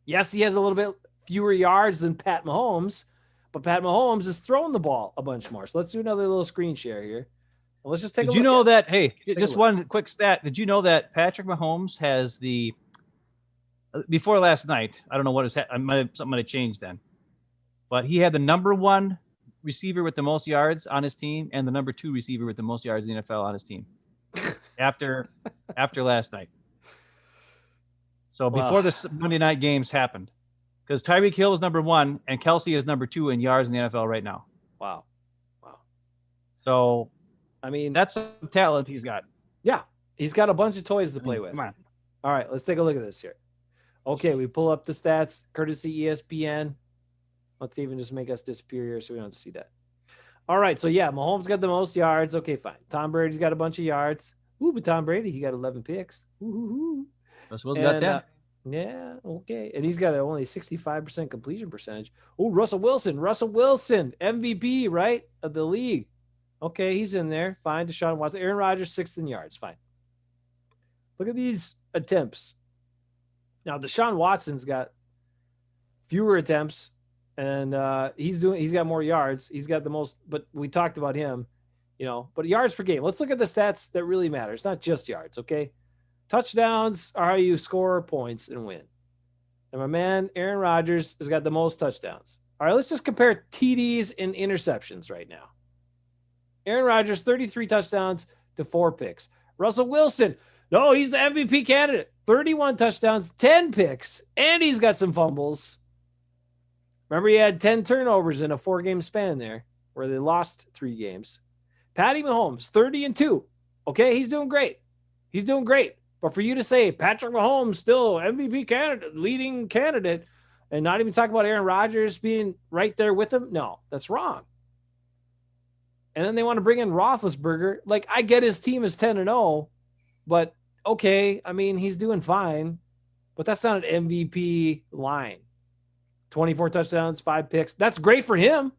Yes, he has a little bit fewer yards than Pat Mahomes, but Pat Mahomes is throwing the ball a bunch more. So let's do another little screen share here. And let's just take a look. Did you know that, hey, just one quick stat. Did you know that Patrick Mahomes has the, before last night, I don't know what is, something might have changed then, but he had the number 1 receiver with the most yards on his team and the number 2 receiver with the most yards in the NFL on his team after last night. So Well, before the Monday night games happened, because Tyreek Hill is number 1 and Kelsey is number 2 in yards in the NFL right now. wow. So, I mean, that's some talent he's got. Yeah, he's got a bunch of toys to play with. Come on. All right, let's take a look at this here. Okay, we pull up the stats, courtesy ESPN. Let's even just make us disappear here so we don't see that. All right, so yeah, Mahomes got the most yards. Okay, fine. Tom Brady's got a bunch of yards. Ooh, but Tom Brady, he got 11 picks. Ooh. Russell Wilson got 10. Yeah, okay. And he's got only 65% completion percentage. Oh, Russell Wilson, MVP, right, of the league. Okay, he's in there. Fine. Deshaun Watson. Aaron Rodgers, 6th in yards. Fine. Look at these attempts. Now, Deshaun Watson's got fewer attempts, and he's got more yards. He's got the most, but we talked about him, but yards per game. Let's look at the stats that really matter. It's not just yards, okay? Touchdowns are how you score points and win. And my man, Aaron Rodgers, has got the most touchdowns. All right, let's just compare TDs and interceptions right now. Aaron Rodgers, 33 touchdowns to 4 picks. Russell Wilson, no, he's the MVP candidate. 31 touchdowns, 10 picks, and he's got some fumbles. Remember, he had 10 turnovers in a 4-game span there where they lost 3 games. Patty Mahomes, 30-2. Okay, he's doing great. But for you to say Patrick Mahomes still MVP candidate, leading candidate, and not even talk about Aaron Rodgers being right there with him, no, that's wrong. And then they want to bring in Roethlisberger. Like, I get his team is 10-0, but okay, I mean, he's doing fine, but that's not an MVP line. 24 touchdowns, 5 picks. That's great for him.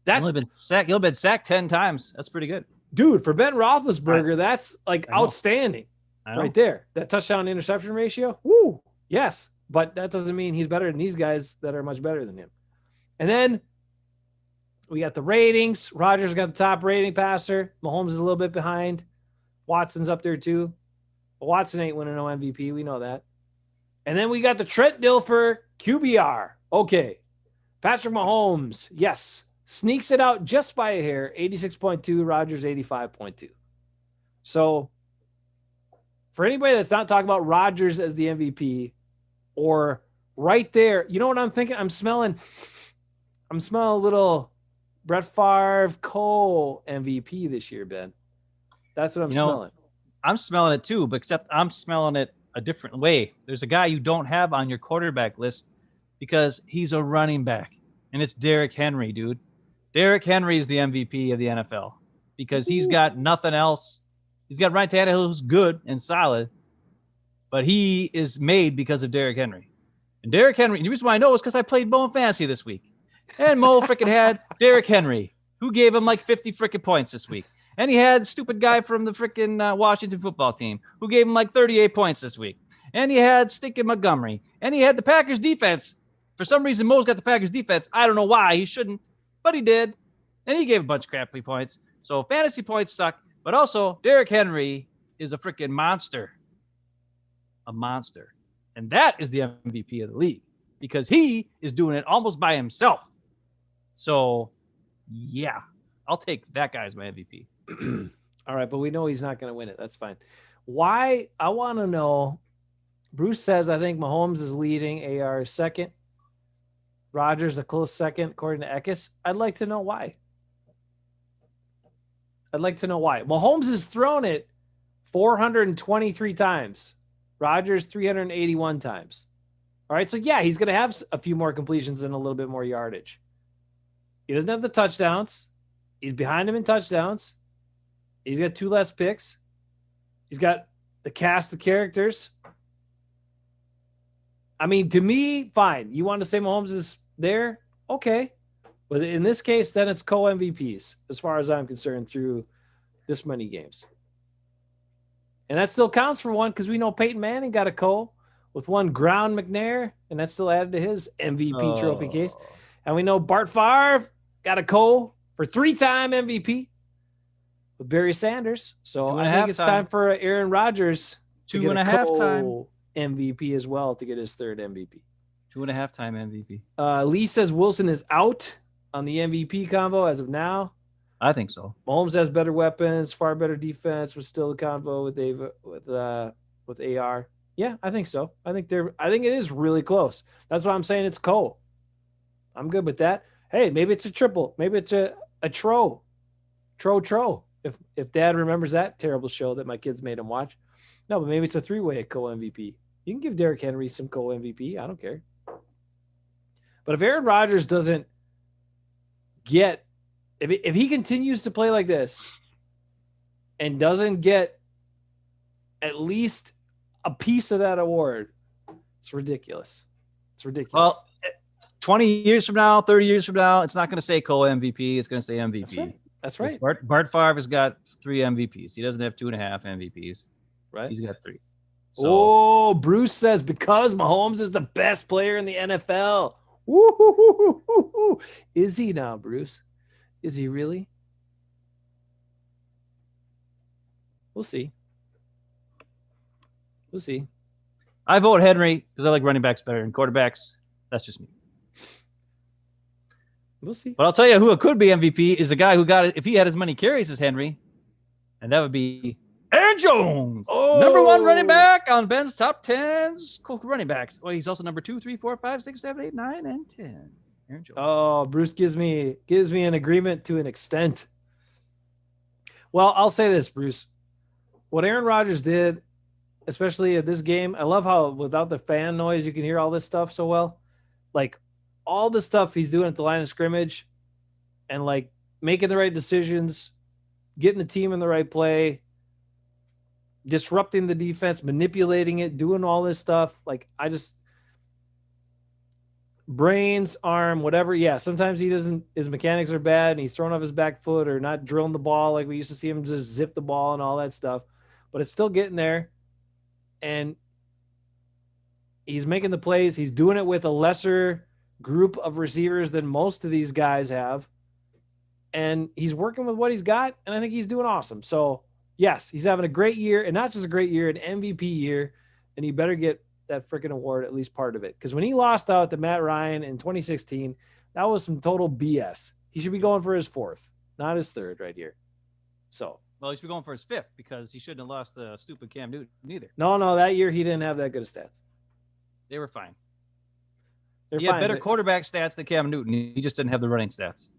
He'll have been sacked 10 times. That's pretty good. Dude, for Ben Roethlisberger, that's like outstanding right there. That touchdown interception ratio, woo, yes. But that doesn't mean he's better than these guys that are much better than him. And then we got the ratings. Rodgers got the top rating passer. Mahomes is a little bit behind. Watson's up there too. But Watson ain't winning no MVP. We know that. And then we got the Trent Dilfer QBR. Okay. Patrick Mahomes, yes, sneaks it out just by a hair. 86.2, Rodgers 85.2. So for anybody that's not talking about Rodgers as the MVP or right there, you know what I'm thinking? I'm smelling a little Brett Favre co-MVP this year, Ben. That's what I'm smelling. I'm smelling it too, but except I'm smelling it a different way. There's a guy you don't have on your quarterback list because he's a running back, and it's Derrick Henry, dude. Derrick Henry is the MVP of the NFL because he's got nothing else. He's got Ryan Tannehill, who's good and solid, but he is made because of Derrick Henry. And Derrick Henry, the reason why I know is because I played Mo in fantasy this week. And Mo freaking had Derrick Henry, who gave him like 50 freaking points this week. And he had stupid guy from the freaking Washington football team who gave him like 38 points this week. And he had Stinkin' Montgomery. And he had the Packers defense. For some reason, Mo's got the Packers defense. I don't know why. He shouldn't, but he did. And he gave a bunch of crappy points. So fantasy points suck. But also, Derrick Henry is a freaking monster. A monster. And that is the MVP of the league because he is doing it almost by himself. So, yeah, I'll take that guy as my MVP. All right, but we know he's not going to win it. That's fine. Why? I want to know. Bruce says, I think Mahomes is leading. AR is second. Rodgers a close second, according to Eckes. I'd like to know why. Mahomes has thrown it 423 times. Rodgers 381 times. All right, so yeah, he's going to have a few more completions and a little bit more yardage. He doesn't have the touchdowns. He's behind him in touchdowns. He's got 2 less picks. He's got the cast of characters. I mean, to me, fine. You want to say Mahomes is there? Okay. But in this case, then it's co-MVPs, as far as I'm concerned, through this many games. And that still counts for one because we know Peyton Manning got a co with one Ground McNair, and that's still added to his MVP trophy case. And we know Bart Favre got a co for 3-time MVP with Barry Sanders. So I think it's time for Aaron Rodgers to get a co-MVP as well to get his 3rd MVP. 2.5-time MVP. Lee says Wilson is out. on the MVP convo as of now. I think so. Mahomes has better weapons, far better defense, but still a convo with AR. Yeah, I think so. I think it is really close. That's why I'm saying it's Cole. I'm good with that. Hey, maybe it's a triple. Maybe it's a tro. If Dad remembers that terrible show that my kids made him watch. No, but maybe it's a three-way at Cole MVP. You can give Derrick Henry some Cole MVP. I don't care. But if Aaron Rodgers doesn't get, if he continues to play like this and doesn't get at least a piece of that award, it's ridiculous. It's ridiculous. Well, 20 years from now, 30 years from now, it's not going to say Cole MVP. It's going to say MVP. That's right. Bart Favre has got 3 MVPs. He doesn't have 2.5 MVPs. Right. He's got 3. So, Bruce says because Mahomes is the best player in the NFL. Woo-hoo-hoo-hoo-hoo. Is he now, Bruce? Is he really? We'll see. We'll see. I vote Henry because I like running backs better than quarterbacks. That's just me. We'll see. But I'll tell you who it could be MVP is the guy who got it if he had as many carries as Henry, and that would be Aaron Jones. Oh. Number 1 running back on Ben's top 10s running backs. Well, he's also number 2, 3, 4, 5, 6, 7, 8, 9, and 10. Aaron Jones. Oh, Bruce gives me an agreement to an extent. Well, I'll say this, Bruce. What Aaron Rodgers did, especially at this game, I love how without the fan noise, you can hear all this stuff so well. Like all the stuff he's doing at the line of scrimmage and like making the right decisions, getting the team in the right play, disrupting the defense, manipulating it, doing all this stuff. Like I just brains, arm, whatever. Yeah, sometimes his mechanics are bad and he's throwing off his back foot or not drilling the ball like we used to see him just zip the ball and all that stuff. But it's still getting there. And he's making the plays. He's doing it with a lesser group of receivers than most of these guys have. And he's working with what he's got. And I think he's doing awesome. So, yes, he's having a great year. And not just a great year, an MVP year. And he better get that freaking award, at least part of it. Because when he lost out to Matt Ryan in 2016, that was some total BS. He should be going for his 4th, not his 3rd right here. So. Well, he should be going for his 5th because he shouldn't have lost the stupid Cam Newton either. No, that year he didn't have that good of stats. They were fine. He had better quarterback stats than Cam Newton. He just didn't have the running stats.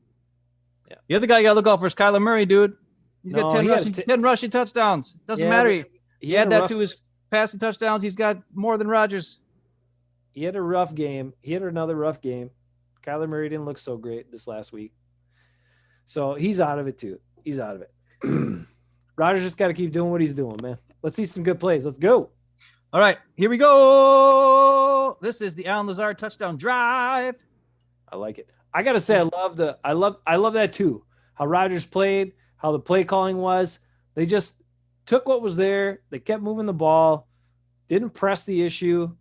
Yeah. The other guy you got to look out for is Kyler Murray, dude. He's got 10 rushing touchdowns. Doesn't matter. He had that to his passing touchdowns. He's got more than Rodgers. He had a rough game. He had another rough game. Kyler Murray didn't look so great this last week. So he's out of it too. He's out of it. Rodgers just got to keep doing what he's doing, man. Let's see some good plays. Let's go. All right, here we go. This is the Allen Lazard touchdown drive. I like it. I gotta say, I love that too. How Rodgers played, how the play calling was. They just took what was there. They kept moving the ball, didn't press the issue,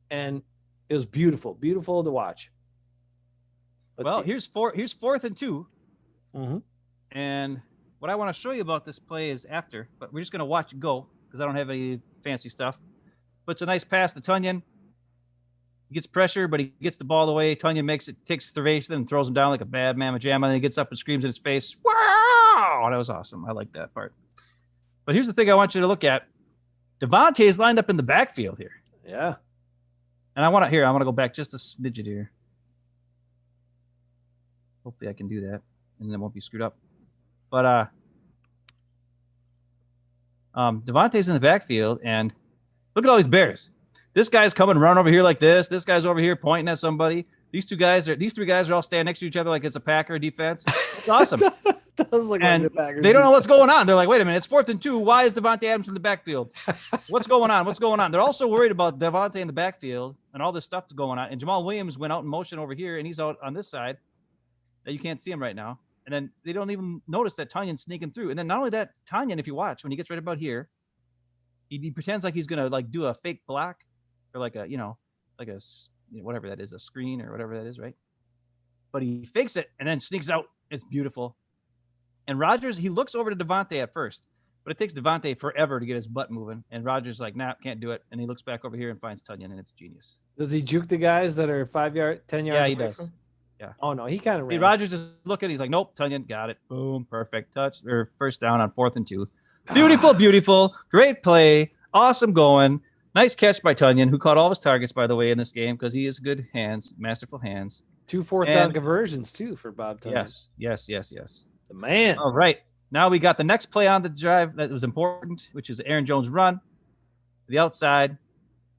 and it was beautiful, beautiful to watch. Here's 4th and 2. Mm-hmm. And what I want to show you about this play is after, but we're just going to watch it go because I don't have any fancy stuff. But it's a nice pass to Tunyon. He gets pressure, but he gets the ball away. Tunyon takes Thurvation and throws him down like a bad mamma jamma. And he gets up and screams in his face. Wow! That was awesome. I like that part. But here's the thing I want you to look at. Devontae is lined up in the backfield here. Yeah. And I want to go back just a smidget here. Hopefully I can do that and it won't be screwed up. But Devontae's in the backfield, and look at all these Bears. This guy's coming run over here like this. This guy's over here pointing at somebody. These 3 guys are all standing next to each other like it's a Packer defense. It's awesome. Does look and like the Packers. They don't know what's going on. They're like, wait a minute, it's 4th and 2. Why is Devontae Adams in the backfield? What's going on? What's going on? They're also worried about Devontae in the backfield and all this stuff that's going on. And Jamal Williams went out in motion over here, and he's out on this side that you can't see him right now. And then they don't even notice that Tunyon's sneaking through. And then not only that, Tunyon, if you watch, when he gets right about here, he pretends like he's going to like do a fake block or like a, whatever that is, a screen or whatever that is, right? But he fakes it and then sneaks out. It's beautiful. And Rodgers, he looks over to Devontae at first, but it takes Devontae forever to get his butt moving. And Rodgers like, nah, can't do it. And he looks back over here and finds Tunyon, and it's genius. Does he juke the guys that are 10 yards yeah, he away does. from him? Yeah. Oh no, he kind of ran. Rogers is looking. He's like, nope, Tunyon got it. Boom, perfect touch or first down on 4th and 2. Beautiful, beautiful, great play, awesome going. Nice catch by Tunyon, who caught all of his targets, by the way, in this game because he has good hands, masterful hands. 2 4th-down conversions too for Bob Tunyon. Yes. The man. All right. Now we got the next play on the drive that was important, which is Aaron Jones run to the outside.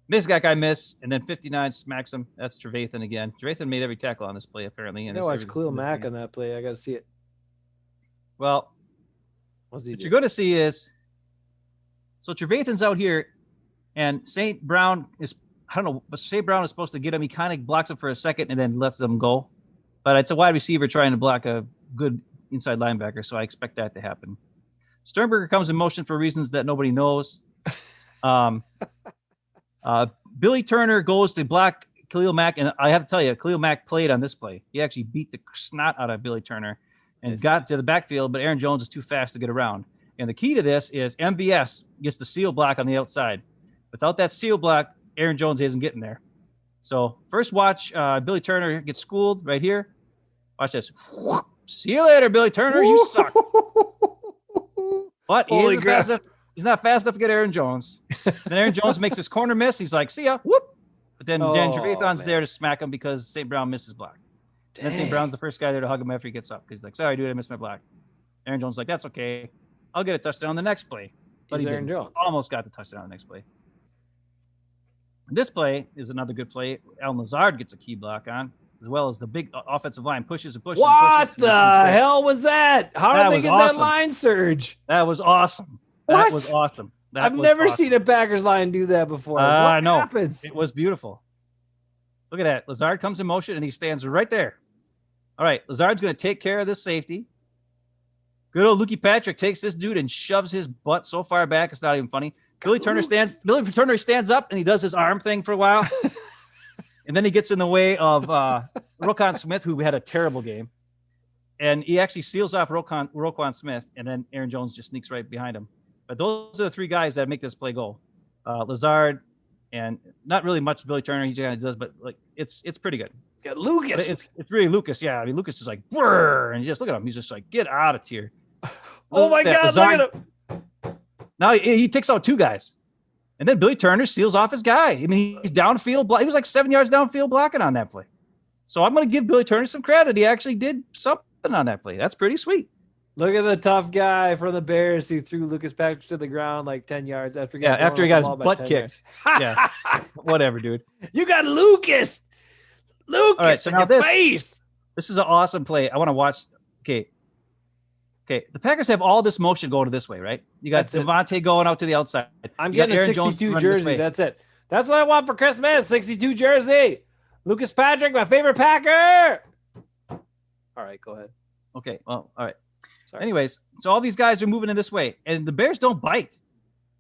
That guy miss, and then 59 smacks him. That's Trevathan again. Trevathan made every tackle on this play, apparently. I watched Khalil Mack on that play. I got to see it. Well, what you're going to see is, so Trevathan's out here, and St. Brown is, I don't know, but St. Brown is supposed to get him. He kind of blocks him for a second and then lets them go. But it's a wide receiver trying to block a good inside linebacker, so I expect that to happen. Sternberger comes in motion for reasons that nobody knows. Billy Turner goes to block Khalil Mack, and I have to tell you, Khalil Mack played on this play. He actually beat the snot out of Billy Turner and got to the backfield, but Aaron Jones is too fast to get around. And the key to this is MVS gets the seal block on the outside. Without that seal block, Aaron Jones isn't getting there. So first watch Billy Turner get schooled right here. Watch this. See you later, Billy Turner. You suck. But he's not fast enough to get Aaron Jones. Then Aaron Jones makes his corner miss. He's like, see ya. Whoop. But then Dan Trevathan's there to smack him because St. Brown misses block. And then St. Brown's the first guy there to hug him after he gets up. He's like, sorry, dude, I missed my block. Aaron Jones is like, that's okay. I'll get a touchdown on the next play. But he Aaron Jones. Almost got the touchdown on the next play. And this play is another good play. Allen Lazard gets a key block on, as well as the big offensive line pushes and pushes. What the hell was that? How did they get that line surge? That was awesome. That was awesome. I've never seen a Packers line do that before. What happens? It was beautiful. Look at that. Lazard comes in motion, and he stands right there. All right, Lazard's going to take care of this safety. Good old Lukey Patrick takes this dude and shoves his butt so far back, it's not even funny. Billy Turner stands up, and he does his arm thing for a while. And then he gets in the way of Roquan Smith, who had a terrible game. And he actually seals off Roquan Smith, and then Aaron Jones just sneaks right behind him. But those are the three guys that make this play go. Lazard, and not really much Billy Turner, he kind of does, but like it's pretty good. Got Lucas. It's really Lucas, yeah. I mean, Lucas is like, brrr, and you just look at him. He's just like, get out of here. Oh my God, Lazard, look at him. Now he takes out two guys. And then Billy Turner seals off his guy. I mean, he's downfield. He was like 7 yards downfield blocking on that play. So I'm going to give Billy Turner some credit. He actually did something on that play. That's pretty sweet. Look at the tough guy from the Bears who threw Lucas Patrick to the ground like 10 yards after he got his butt kicked. Yeah, whatever, dude. You got Lucas. Lucas, all right, so now face. This is an awesome play. I want to watch. Okay. The Packers have all this motion going this way, right? You got Devontae going out to the outside. I'm getting a 62 jersey. That's it. That's what I want for Christmas. 62 jersey. Lucas Patrick, my favorite Packer. All right, go ahead. Okay. Well, all right. Sorry. Anyways, so all these guys are moving in this way, and the Bears don't bite. As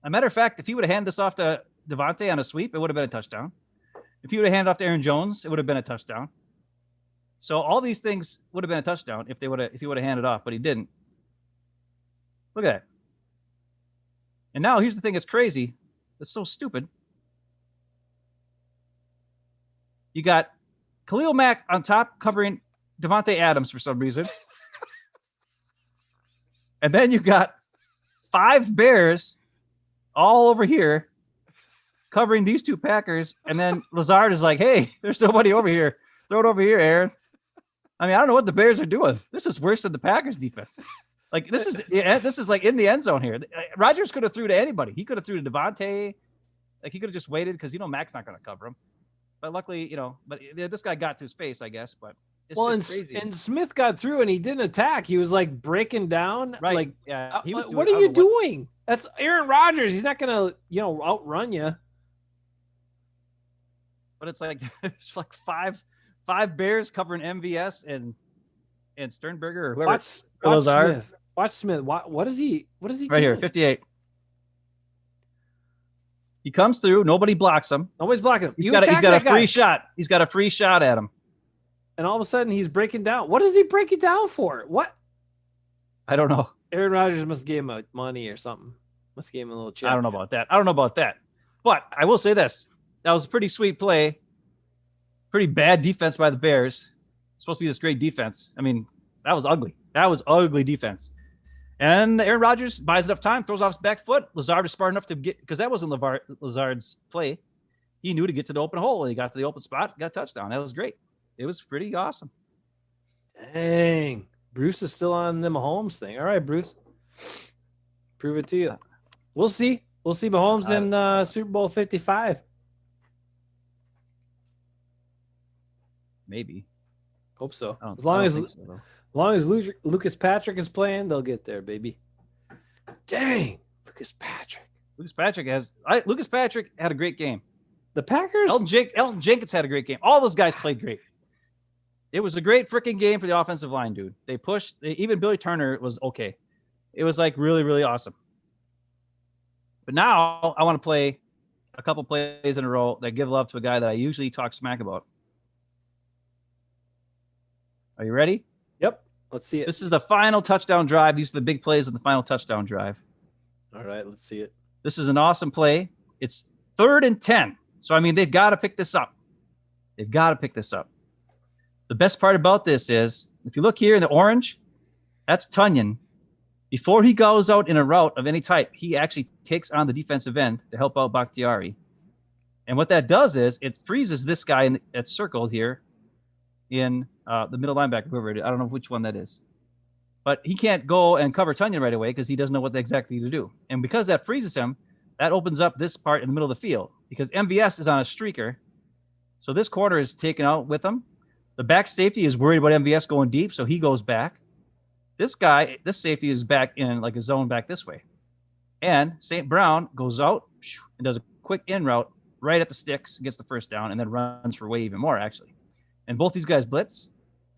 a matter of fact, if he would have handed this off to Devontae on a sweep, it would have been a touchdown. If he would have handed off to Aaron Jones, it would have been a touchdown. So all these things would have been a touchdown if he would have handed off, but he didn't. Look at that. And now here's the thing that's crazy. It's so stupid. You got Khalil Mack on top covering Devontae Adams for some reason. And then you got 5 Bears all over here covering these 2 Packers. And then Lazard is like, hey, there's nobody over here. Throw it over here, Aaron. I mean, I don't know what the Bears are doing. This is worse than the Packers defense. Like this is like in the end zone here. Rodgers could have threw to anybody. He could have threw to Devontae. Like he could have just waited because Mack's not going to cover him. But luckily, but this guy got to his face, I guess. But it's crazy. And Smith got through and he didn't attack. He was like breaking down. Right. Like, yeah. He was what are you doing? That's Aaron Rodgers. He's not going to outrun you. But it's like there's like five Bears covering MVS and Sternberger or whoever. Watch Smith. Watch Smith. What is he right doing? Here, 58. He comes through. Nobody blocks him. Nobody's blocking him. He's got a free shot. He's got a free shot at him. And all of a sudden, he's breaking down. What is he breaking down for? What? I don't know. Aaron Rodgers must give him money or something. Must give him a little check. I don't know about that. But I will say this. That was a pretty sweet play. Pretty bad defense by the Bears. supposed to be this great defense. I mean, that was ugly. That was ugly defense. And Aaron Rodgers buys enough time, throws off his back foot. Lazard is smart enough to get, because that wasn't Lazard's play. He knew to get to the open hole. He got to the open spot, got a touchdown. That was great. It was pretty awesome. Dang. Bruce is still on the Mahomes thing. All right, Bruce. Prove it to you. We'll see. We'll see Mahomes in Super Bowl 55. Maybe. Hope so. As long as Lucas Patrick is playing, they'll get there, baby. Dang, Lucas Patrick. Lucas Patrick had a great game. The Packers. Elton Jenkins had a great game. All those guys played great. It was a great freaking game for the offensive line, dude. They pushed. Even Billy Turner was okay. It was like really, really awesome. But now I want to play a couple plays in a row that give love to a guy that I usually talk smack about. Are you ready? Yep. Let's see it. This is the final touchdown drive. These are the big plays of the final touchdown drive. All right, let's see it. This is an awesome play. It's 3rd and 10. So, I mean, they've got to pick this up. They've got to pick this up. The best part about this is, if you look here in the orange, that's Tunyon. Before he goes out in a route of any type, he actually takes on the defensive end to help out Bakhtiari. And what that does is it freezes this guy that's circled here in the middle linebacker, whoever it is. I don't know which one that is. But he can't go and cover Tunyon right away because he doesn't know what exactly to do. And because that freezes him, that opens up this part in the middle of the field because MVS is on a streaker. So this corner is taken out with him. The back safety is worried about MVS going deep, so he goes back. This safety is back in like a zone back this way. And St. Brown goes out and does a quick in route right at the sticks, gets the first down, and then runs for way even more, actually. And both these guys blitz.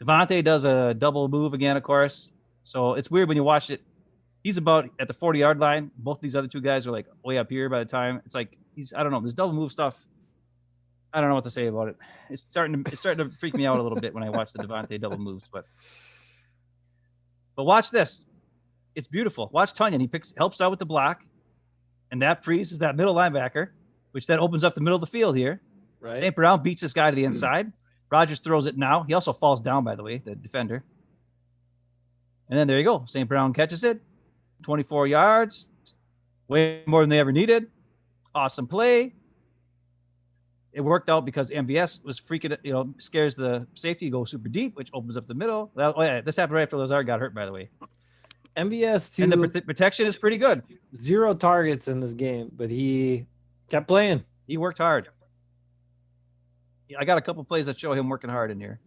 Devontae does a double move again, of course. So it's weird when you watch it. He's about at the 40-yard line. Both these other two guys are like way up here by the time. It's like I don't know, this double move stuff. I don't know what to say about it. It's starting to freak me out a little bit when I watch the Devontae double moves, but watch this. It's beautiful. Watch Tunyon. He helps out with the block, and that freezes that middle linebacker, which then opens up the middle of the field here. Right. St. Brown beats this guy to the inside. Rodgers throws it now. He also falls down, by the way, the defender. And then there you go. St. Brown catches it. 24 yards. Way more than they ever needed. Awesome play. It worked out because MVS was freaking, scares the safety to go super deep, which opens up the middle. This happened right after Lazard got hurt, by the way. MVS, too. And the protection is pretty good. 0 targets in this game, but he kept playing. He worked hard. I got a couple plays that show him working hard in here.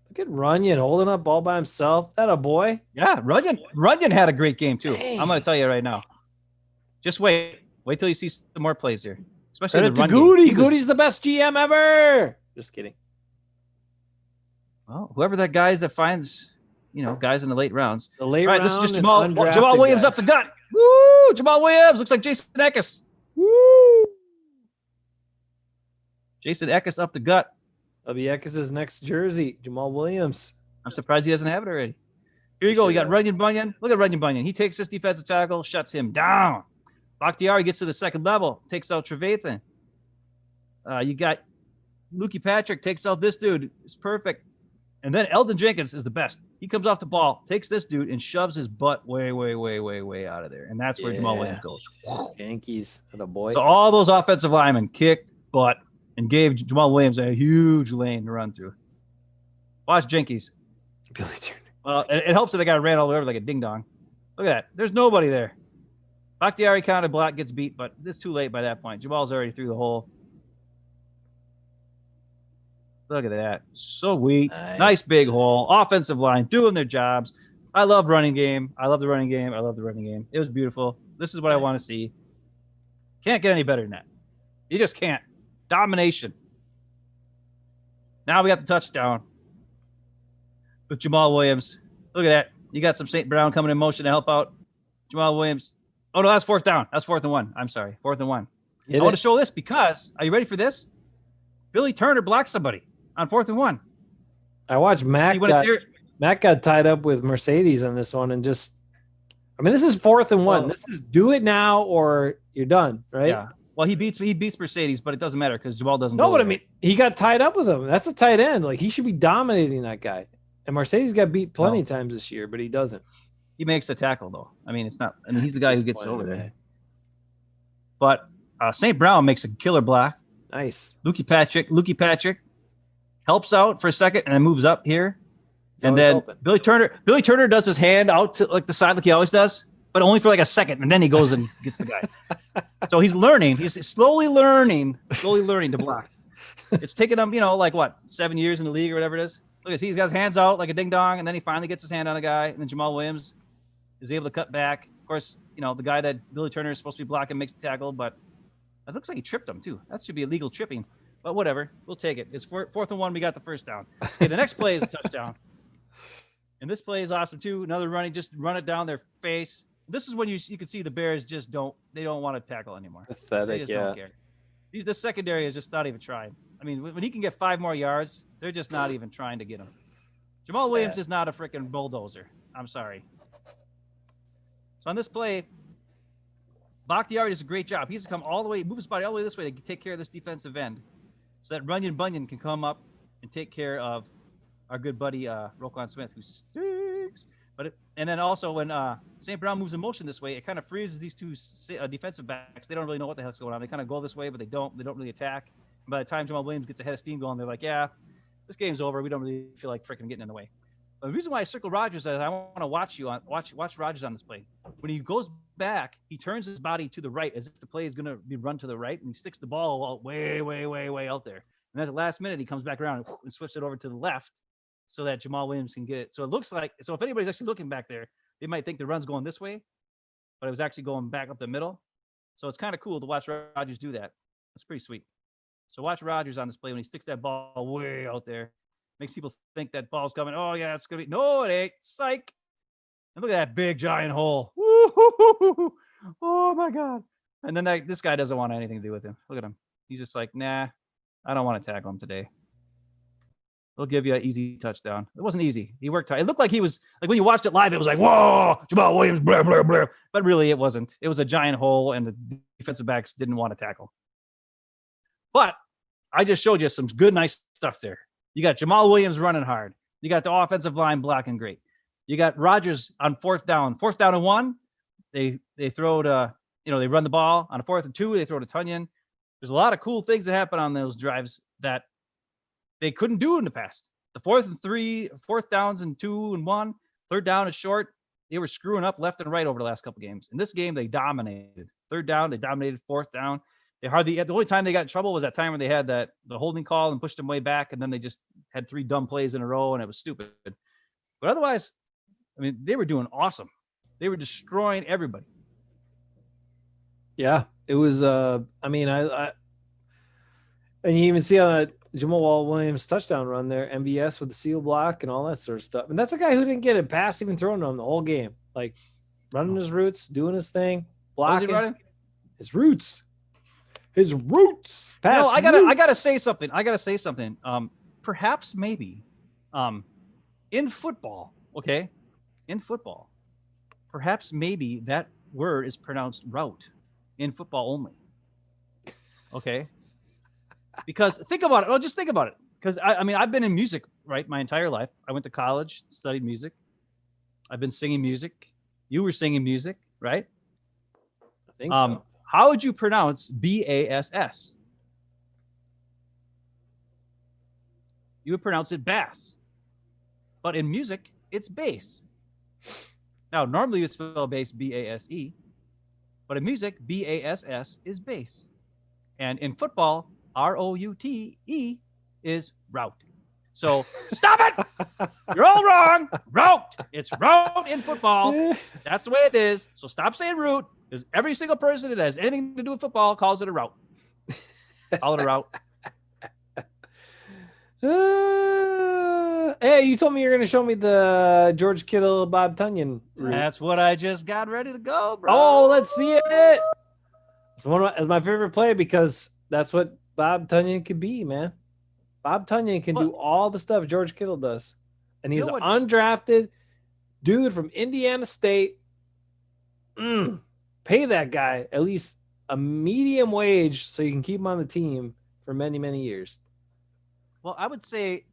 Look at Runyon holding up ball by himself. That a boy. Yeah, Runyon had a great game, too. Dang. I'm going to tell you right now. Just wait. Wait till you see some more plays here. Especially the run Goody. Goody's the best GM ever. Just kidding. Well, whoever that guy is that finds, guys in the late rounds. The late round. This is just Jamal Williams guys. Up the gut. Woo! Jamal Williams looks like Jason Eckes. Woo! Jason Eckes up the gut. That'll be Eckes' next jersey. Jamal Williams. I'm surprised he doesn't have it already. Here you go. You got Runyon Bunyan. Look at Runyon Bunyan. He takes this defensive tackle, shuts him down. Bakhtiari gets to the second level, takes out Trevathan. You got Lukey Patrick takes out this dude. It's perfect. And then Elton Jenkins is the best. He comes off the ball, takes this dude, and shoves his butt way, way, way, way, way out of there. And that's where Jamal Williams goes. Yankees and the boys. So all those offensive linemen kicked butt and gave Jamal Williams a huge lane to run through. Watch Jenkins. Billy Turner. Well, it helps that the guy ran all over like a ding-dong. Look at that. There's nobody there. Bakhtiari kind of block gets beat, but it's too late by that point. Jamal's already through the hole. Look at that. Sweet. Nice big hole. Offensive line doing their jobs. I love running game. I love the running game. I love the running game. It was beautiful. This is what I want to see. Can't get any better than that. You just can't. Domination. Now we got the touchdown with Jamal Williams. Look at that. You got some St. Brown coming in motion to help out. Jamal Williams. Oh, no, that's 4th down. That's 4th and 1. I'm sorry. 4th and 1. I want to show this because, are you ready for this? Billy Turner blocked somebody on 4th and 1. I watched Mac got tied up with Mercedes on this one and this is 4th and 1. This is do it now or you're done, right? Yeah. Well, he beats Mercedes, but it doesn't matter because Jamal doesn't. No, but I mean, he got tied up with him. That's a tight end. Like, he should be dominating that guy. And Mercedes got beat plenty No. of times this year, but he doesn't. He makes the tackle though. I mean, it's not. I mean, he's the guy who gets over there. Man. But St. Brown makes a killer block. Nice. Lukey Patrick helps out for a second and then moves up here. He's and then helping. Billy Turner does his hand out to like the side like he always does, but only for like a second, and then he goes and gets the guy. So he's learning. He's slowly learning to block. It's taken him, like what, 7 years in the league or whatever it is. Look, he's got his hands out like a ding dong, and then he finally gets his hand on a guy, and then Jamal Williams is able to cut back. Of course, the guy that Billy Turner is supposed to be blocking makes the tackle, but it looks like he tripped him too. That should be illegal tripping, but whatever. We'll take it. It's 4th and 1. We got the first down. Okay, the next play is a touchdown. And this play is awesome too. Another running, just run it down their face. This is when you can see the Bears just don't want to tackle anymore. Pathetic, they just don't care. The secondary is just not even trying. I mean, when he can get 5 more yards, they're just not even trying to get him. Jamal Williams is not a freaking bulldozer. I'm sorry. So on this play, Bakhtiari does a great job. He's to come all the way, move his body all the way this way to take care of this defensive end, so that Runyon Bunyan can come up and take care of our good buddy Roquan Smith, who stinks. And then also when St. Brown moves in motion this way, it kind of freezes these two defensive backs. They don't really know what the heck's going on. They kind of go this way, but they don't really attack. And by the time Jamal Williams gets a head of steam going, they're like, yeah, this game's over. We don't really feel like freaking getting in the way. But the reason why I circle Rodgers is I want to watch Rodgers on this play. When he goes back, he turns his body to the right as if the play is going to be run to the right, and he sticks the ball way, way, way, way out there. And at the last minute, he comes back around and switches it over to the left, so that Jamal Williams can get it. So it looks like, if anybody's actually looking back there, they might think the run's going this way, but it was actually going back up the middle. So it's kind of cool to watch Rodgers do that. That's pretty sweet. So watch Rodgers on this play when he sticks that ball way out there. Makes people think that ball's coming. Oh, yeah, it's going to be. No, it ain't. Psych. And look at that big, giant hole. Woo-hoo-hoo-hoo. Oh, my God. And then this guy doesn't want anything to do with him. Look at him. He's just like, nah, I don't want to tackle him today. They'll give you an easy touchdown. It wasn't easy. He worked hard. It looked like he was, like when you watched it live, it was like, whoa, Jamal Williams, blah, blah, blah. But really, it wasn't. It was a giant hole, and the defensive backs didn't want to tackle. But I just showed you some good, nice stuff there. You got Jamal Williams running hard. You got the offensive line blocking great. You got Rodgers on 4th down. 4th down and 1, they throw to, they run the ball. On a 4th and 2, they throw to Tunyon. There's a lot of cool things that happen on those drives that they couldn't do in the past. The 4th and 3, 4th downs and 2 and 1, 3rd down is short. They were screwing up left and right over the last couple games. In this game, they dominated. 3rd down, they dominated. 4th down. The only time they got in trouble was that time when they had the holding call and pushed them way back, and then they just had 3 dumb plays in a row, and it was stupid. But otherwise, I mean, they were doing awesome. They were destroying everybody. Yeah, it was. I mean, I and you even see on that Jamal Williams touchdown run there, MVS with the seal block and all that sort of stuff. And that's a guy who didn't get a pass even thrown to him the whole game. Like running his roots, doing his thing, blocking. What was he running? His roots. Pass. I gotta say something. Perhaps maybe, in football, okay, perhaps maybe that word is pronounced route in football only. Okay. Because think about it. Oh, just think about it. Because I mean, I've been in music, right, my entire life. I went to college, studied music. I've been singing music. You were singing music, right? I think so. How would you pronounce BASS? You would pronounce it bass. But in music, it's bass. Now, normally you spell bass BASE, but in music, BASS is bass. And in football, ROUTE is route. So stop it! You're all wrong. Route. It's route in football. That's the way it is. So stop saying route, because every single person that has anything to do with football calls it a route. Call it a route. Hey, you told me you're going to show me the George Kittle, Bob Tunyon route. That's what I just got ready to go, bro. Oh, let's see it. It's my favorite play because that's what Bob Tunyon could be, man. Bob Tunyon can do all the stuff George Kittle does. And he's an undrafted dude from Indiana State. Pay that guy at least a medium wage so you can keep him on the team for many, many years. Well, I would say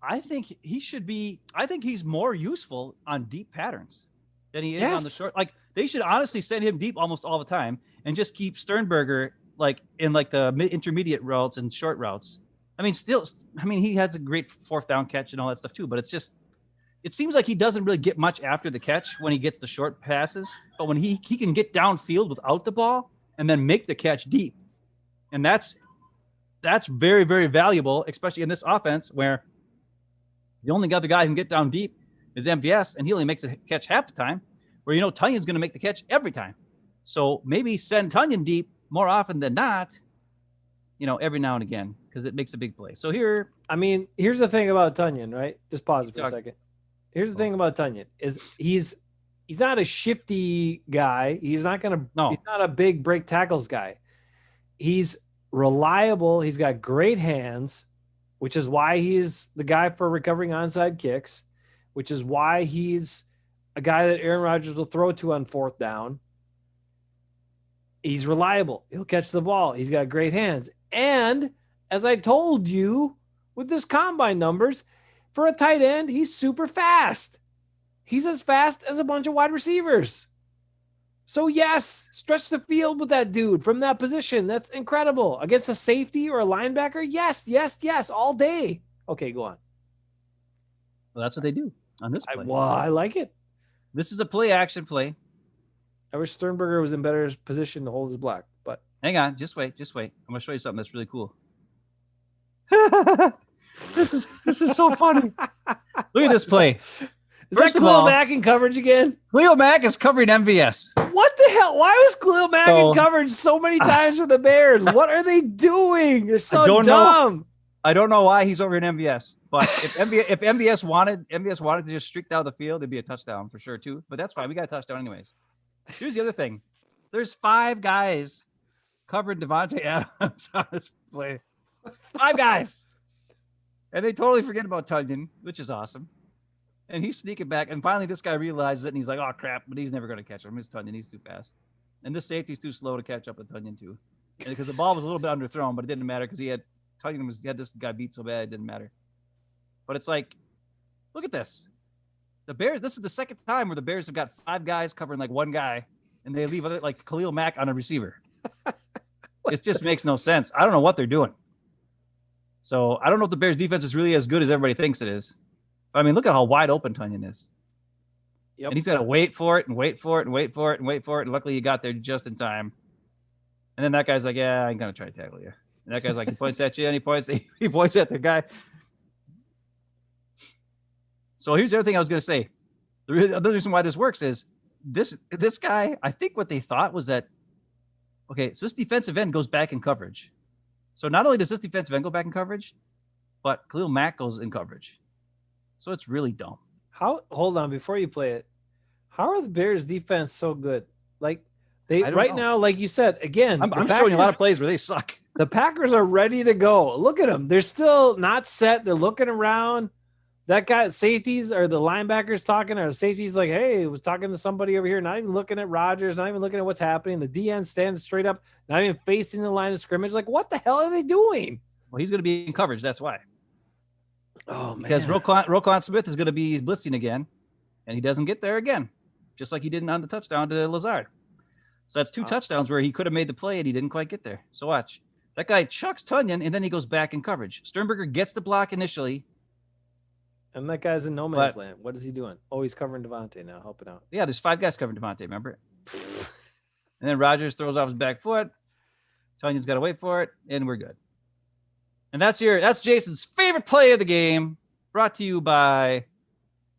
I think he should be. I think he's more useful on deep patterns than he is on the Yes. short. Like they should honestly send him deep almost all the time and just keep Sternberger like in like the intermediate routes and short routes. I mean, still, I mean, he has a great fourth down catch and all that stuff too. But it's just, it seems like he doesn't really get much after the catch when he gets the short passes. But when he can get downfield without the ball and then make the catch deep, and that's very, very valuable, especially in this offense where the only other guy who can get down deep is MVS, and he only makes a catch half the time, where Tunyon's going to make the catch every time. So maybe send Tunyon deep more often than not, every now and again, because it makes a big play. So here, I mean, here's the thing about Tunyon, right? Just pause it for a second. Here's the thing about Tunyon is he's not a shifty guy. He's not a big break tackles guy. He's reliable. He's got great hands, which is why he's the guy for recovering onside kicks, which is why he's a guy that Aaron Rodgers will throw to on fourth down. He's reliable. He'll catch the ball. He's got great hands. And as I told you with this combine numbers, for a tight end, he's super fast. He's as fast as a bunch of wide receivers. So yes, stretch the field with that dude from that position. That's incredible. Against a safety or a linebacker? Yes, all day. Okay, go on. Well, that's what they do on this play. I like it. This is a play action play. I wish Sternberger was in better position to hold his block, but hang on, just wait. I'm gonna show you something that's really cool. This is so funny. Look at this play. Is that Khalil Mack in coverage again? Khalil Mack is covering MVS. What the hell? Why was Khalil Mack in coverage so many times for the Bears? What are they doing? They're so dumb. I don't know why he's over in MVS, but if MVS wanted to just streak down the field, it'd be a touchdown for sure too. But that's fine. We got a touchdown anyways. Here's the other thing. There's 5 guys covering Devontae Adams on this play. 5 guys. And they totally forget about Tunyon, which is awesome. And he's sneaking back. And finally, this guy realizes it, and he's like, oh, crap. But he's never going to catch him. It's Tunyon. He's too fast. And this safety's too slow to catch up with Tunyon, too. Because the ball was a little bit underthrown, but it didn't matter because he had this guy beat so bad it didn't matter. But it's like, look at this. The Bears, this is the second time where the Bears have got 5 guys covering like one guy, and they leave like Khalil Mack on a receiver. It just makes no sense. I don't know what they're doing. So I don't know if the Bears defense is really as good as everybody thinks it is. But I mean, look at how wide open Tunyon is. Yep. And he's got to wait for it and wait for it and wait for it and wait for it. And luckily he got there just in time. And then that guy's like, yeah, I'm going to try to tackle you. And that guy's like, he points at you and he points at the guy. So here's the other thing I was going to say. The other reason why this works is this guy, I think what they thought was that, okay, so this defensive end goes back in coverage. So not only does this defensive end go back in coverage, but Khalil Mack goes in coverage. So it's really dumb. Hold on, before you play it, how are the Bears defense so good? Like now, like you said, again, I'm showing you a lot of plays where they suck. The Packers are ready to go. Look at them. They're still not set. They're looking around. That guy, safeties or the linebackers talking, or the safeties like, hey, I was talking to somebody over here, not even looking at Rodgers, not even looking at what's happening. The DN stands straight up, not even facing the line of scrimmage. Like, what the hell are they doing? Well, he's going to be in coverage. That's why. Oh, man. Because Roquan Smith is going to be blitzing again, and he doesn't get there again, just like he didn't on the touchdown to Lazard. So that's 2 touchdowns where he could have made the play, and he didn't quite get there. So watch. That guy chucks Tunyon, and then he goes back in coverage. Sternberger gets the block initially. And that guy's in no man's land. What is he doing? Oh, he's covering Devontae now, helping out. Yeah, there's 5 guys covering Devontae, remember? And then Rodgers throws off his back foot. Tunyon's got to wait for it, and we're good. And that's Jason's favorite play of the game, brought to you by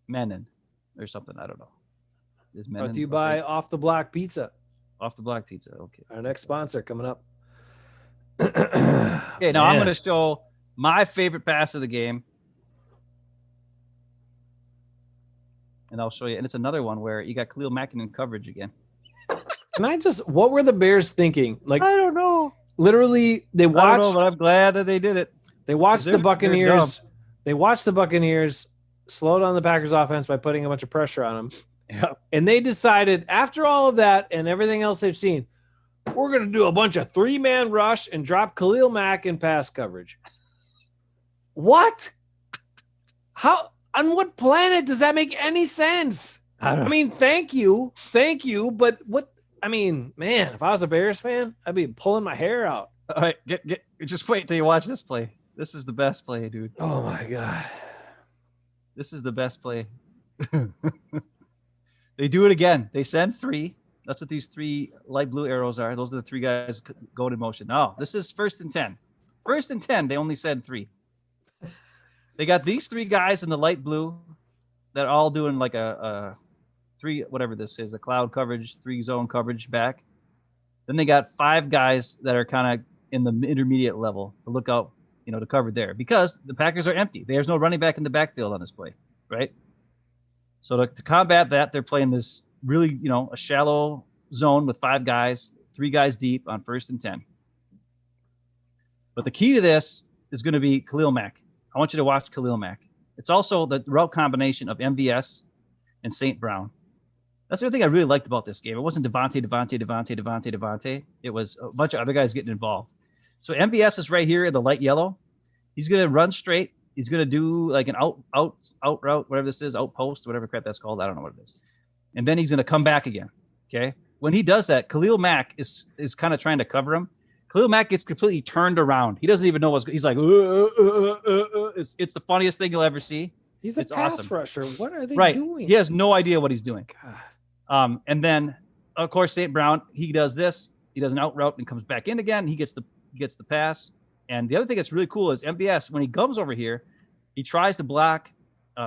Menon or something. I don't know. Is Menon brought to you by Off the Block Pizza. Off the Block Pizza. Okay. Our next sponsor coming up. Okay, now I'm going to show my favorite pass of the game. And I'll show you. And it's another one where you got Khalil Mack in coverage again. What were the Bears thinking? Like, I don't know. Literally, they watched. I don't know, but I'm glad that they did it. They watched the Buccaneers. They watched the Buccaneers slow down the Packers offense by putting a bunch of pressure on them. Yeah. And they decided, after all of that and everything else they've seen, we're going to do a bunch of 3-man rush and drop Khalil Mack in pass coverage. What? How, on what planet does that make any sense? I mean, thank you. But what, I mean, man, if I was a Bears fan, I'd be pulling my hair out. All right, just wait till you watch this play. This is the best play, dude. Oh my God. This is the best play. They do it again. They send 3. That's what these 3 light blue arrows are. Those are the 3 guys going in motion. No, this is 1st and 10. 1st and 10, they only send 3. They got these 3 guys in the light blue that are all doing like a 3, whatever this is, a cloud coverage, 3 zone coverage back. Then they got 5 guys that are kind of in the intermediate level to look out, to cover there, because the Packers are empty. There's no running back in the backfield on this play, right? So to combat that, they're playing this really, a shallow zone with 5 guys, 3 guys deep on 1st and 10. But the key to this is going to be Khalil Mack. I want you to watch Khalil Mack. It's also the route combination of MVS and St. Brown. That's the other thing I really liked about this game. It wasn't Devontae. It was a bunch of other guys getting involved. So MVS is right here in the light yellow. He's going to run straight. He's going to do like an out route, whatever this is, outpost, whatever crap that's called. I don't know what it is. And then he's going to come back again. Okay. When he does that, Khalil Mack is kind of trying to cover him. Khalil Mack gets completely turned around. He doesn't even know he's like, it's the funniest thing you'll ever see. He's a pass rusher. What are they doing? He has no idea what he's doing. God. And then, of course, St. Brown, he does this. He does an out route and comes back in again. He gets the pass. And the other thing that's really cool is MBS, when he comes over here, he tries to block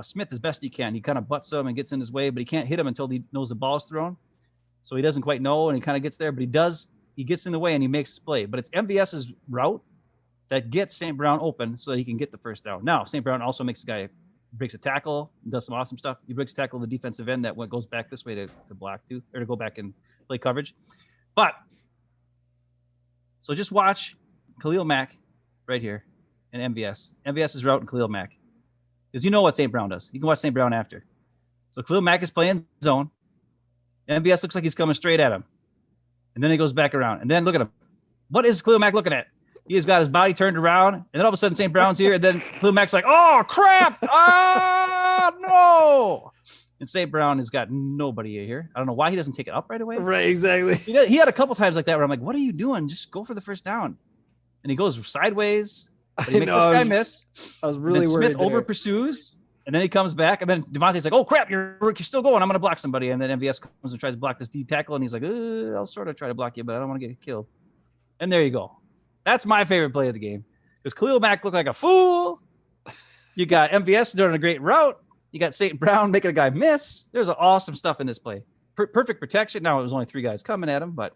Smith as best he can. He kind of butts him and gets in his way, but he can't hit him until he knows the ball's thrown. So he doesn't quite know, and he kind of gets there, but he gets in the way and he makes the play. But it's MBS's route that gets St. Brown open so that he can get the first down. Now, St. Brown also breaks a tackle, does some awesome stuff. He breaks a tackle on the defensive end that goes back this way to block too, or to go back and play coverage. But so just watch Khalil Mack right here and MVS. MVS's route and Khalil Mack. Because you know what St. Brown does. You can watch St. Brown after. So Khalil Mack is playing zone. MVS looks like he's coming straight at him. And then he goes back around. And then look at him. What is Khalil Mack looking at? He has got his body turned around. And then all of a sudden St. Brown's here. And then Khalil Mack's like, oh, crap. Ah, no. And St. Brown has got nobody here. I don't know why he doesn't take it up right away. Right, exactly. He had a couple times like that where I'm like, what are you doing? Just go for the first down. And he goes sideways. He makes this guy miss. I was really worried. Smith over pursues, and then he comes back, and then Devontae's like, "Oh crap, you're still going. I'm going to block somebody." And then MVS comes and tries to block this D tackle, and he's like, "I'll sort of try to block you, but I don't want to get killed." And there you go. That's my favorite play of the game because Khalil Mack looked like a fool. You got MVS doing a great route. You got St. Brown making a guy miss. There's awesome stuff in this play. Perfect protection. Now it was only 3 guys coming at him, but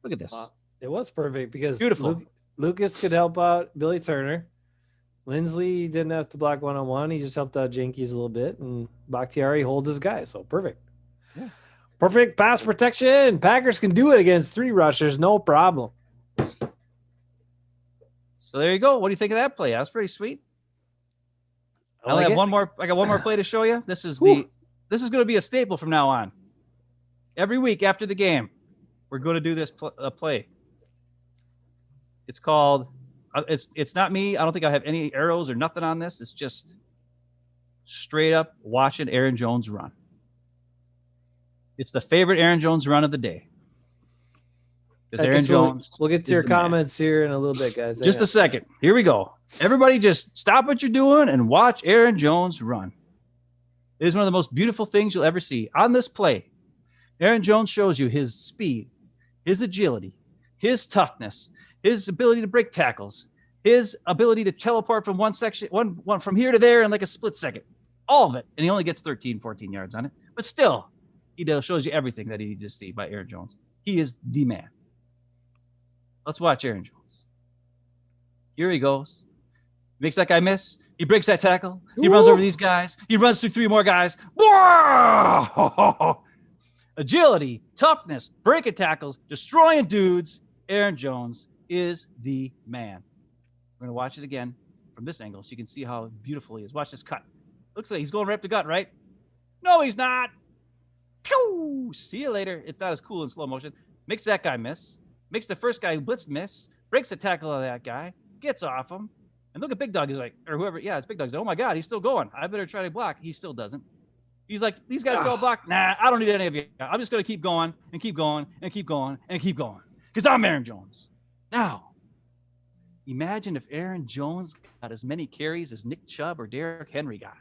look at this. It was perfect because beautiful. Lucas could help out Billy Turner. Lindsley didn't have to block one-on-one. He just helped out Jenkins a little bit. And Bakhtiari holds his guy. So perfect. Yeah. Perfect pass protection. Packers can do it against 3 rushers. No problem. So there you go. What do you think of that play? That was pretty sweet. I got one more play to show you. This is going to be a staple from now on. Every week after the game, we're going to do this play. It's called, it's not me. I don't think I have any arrows or nothing on this. It's just straight up watching Aaron Jones run. It's the favorite Aaron Jones run of the day. Aaron Jones. We'll get to your comments here in a little bit, guys. Just a second. Here we go. Everybody just stop what you're doing and watch Aaron Jones run. It is one of the most beautiful things you'll ever see. On this play, Aaron Jones shows you his speed, his agility, his toughness, his ability to break tackles, his ability to teleport from one from here to there in like a split second. All of it. And he only gets 13, 14 yards on it. But still, he shows you everything that you need to see by Aaron Jones. He is the man. Let's watch Aaron Jones. Here he goes. Makes that guy miss. He breaks that tackle. He runs over these guys. He runs through 3 more guys. Whoa! Agility, toughness, breaking tackles, destroying dudes. Aaron Jones is the man. We're going to watch it again from this angle so you can see how beautiful he is. Watch this cut. Looks like he's going right up the gut, right? No, he's not. Pew! See you later. It's not as cool in slow motion. Makes that guy miss. Makes the first guy who blitzed miss. Breaks the tackle of that guy. Gets off him. And look at Big Dog. He's like, or whoever, yeah, it's Big Dog. He's like, oh my God, he's still going. I better try to block. He still doesn't. He's like, these guys go block. Nah, I don't need any of you. I'm just going to keep going and keep going and keep going and keep going because I'm Aaron Jones. Now, imagine if Aaron Jones got as many carries as Nick Chubb or Derrick Henry got.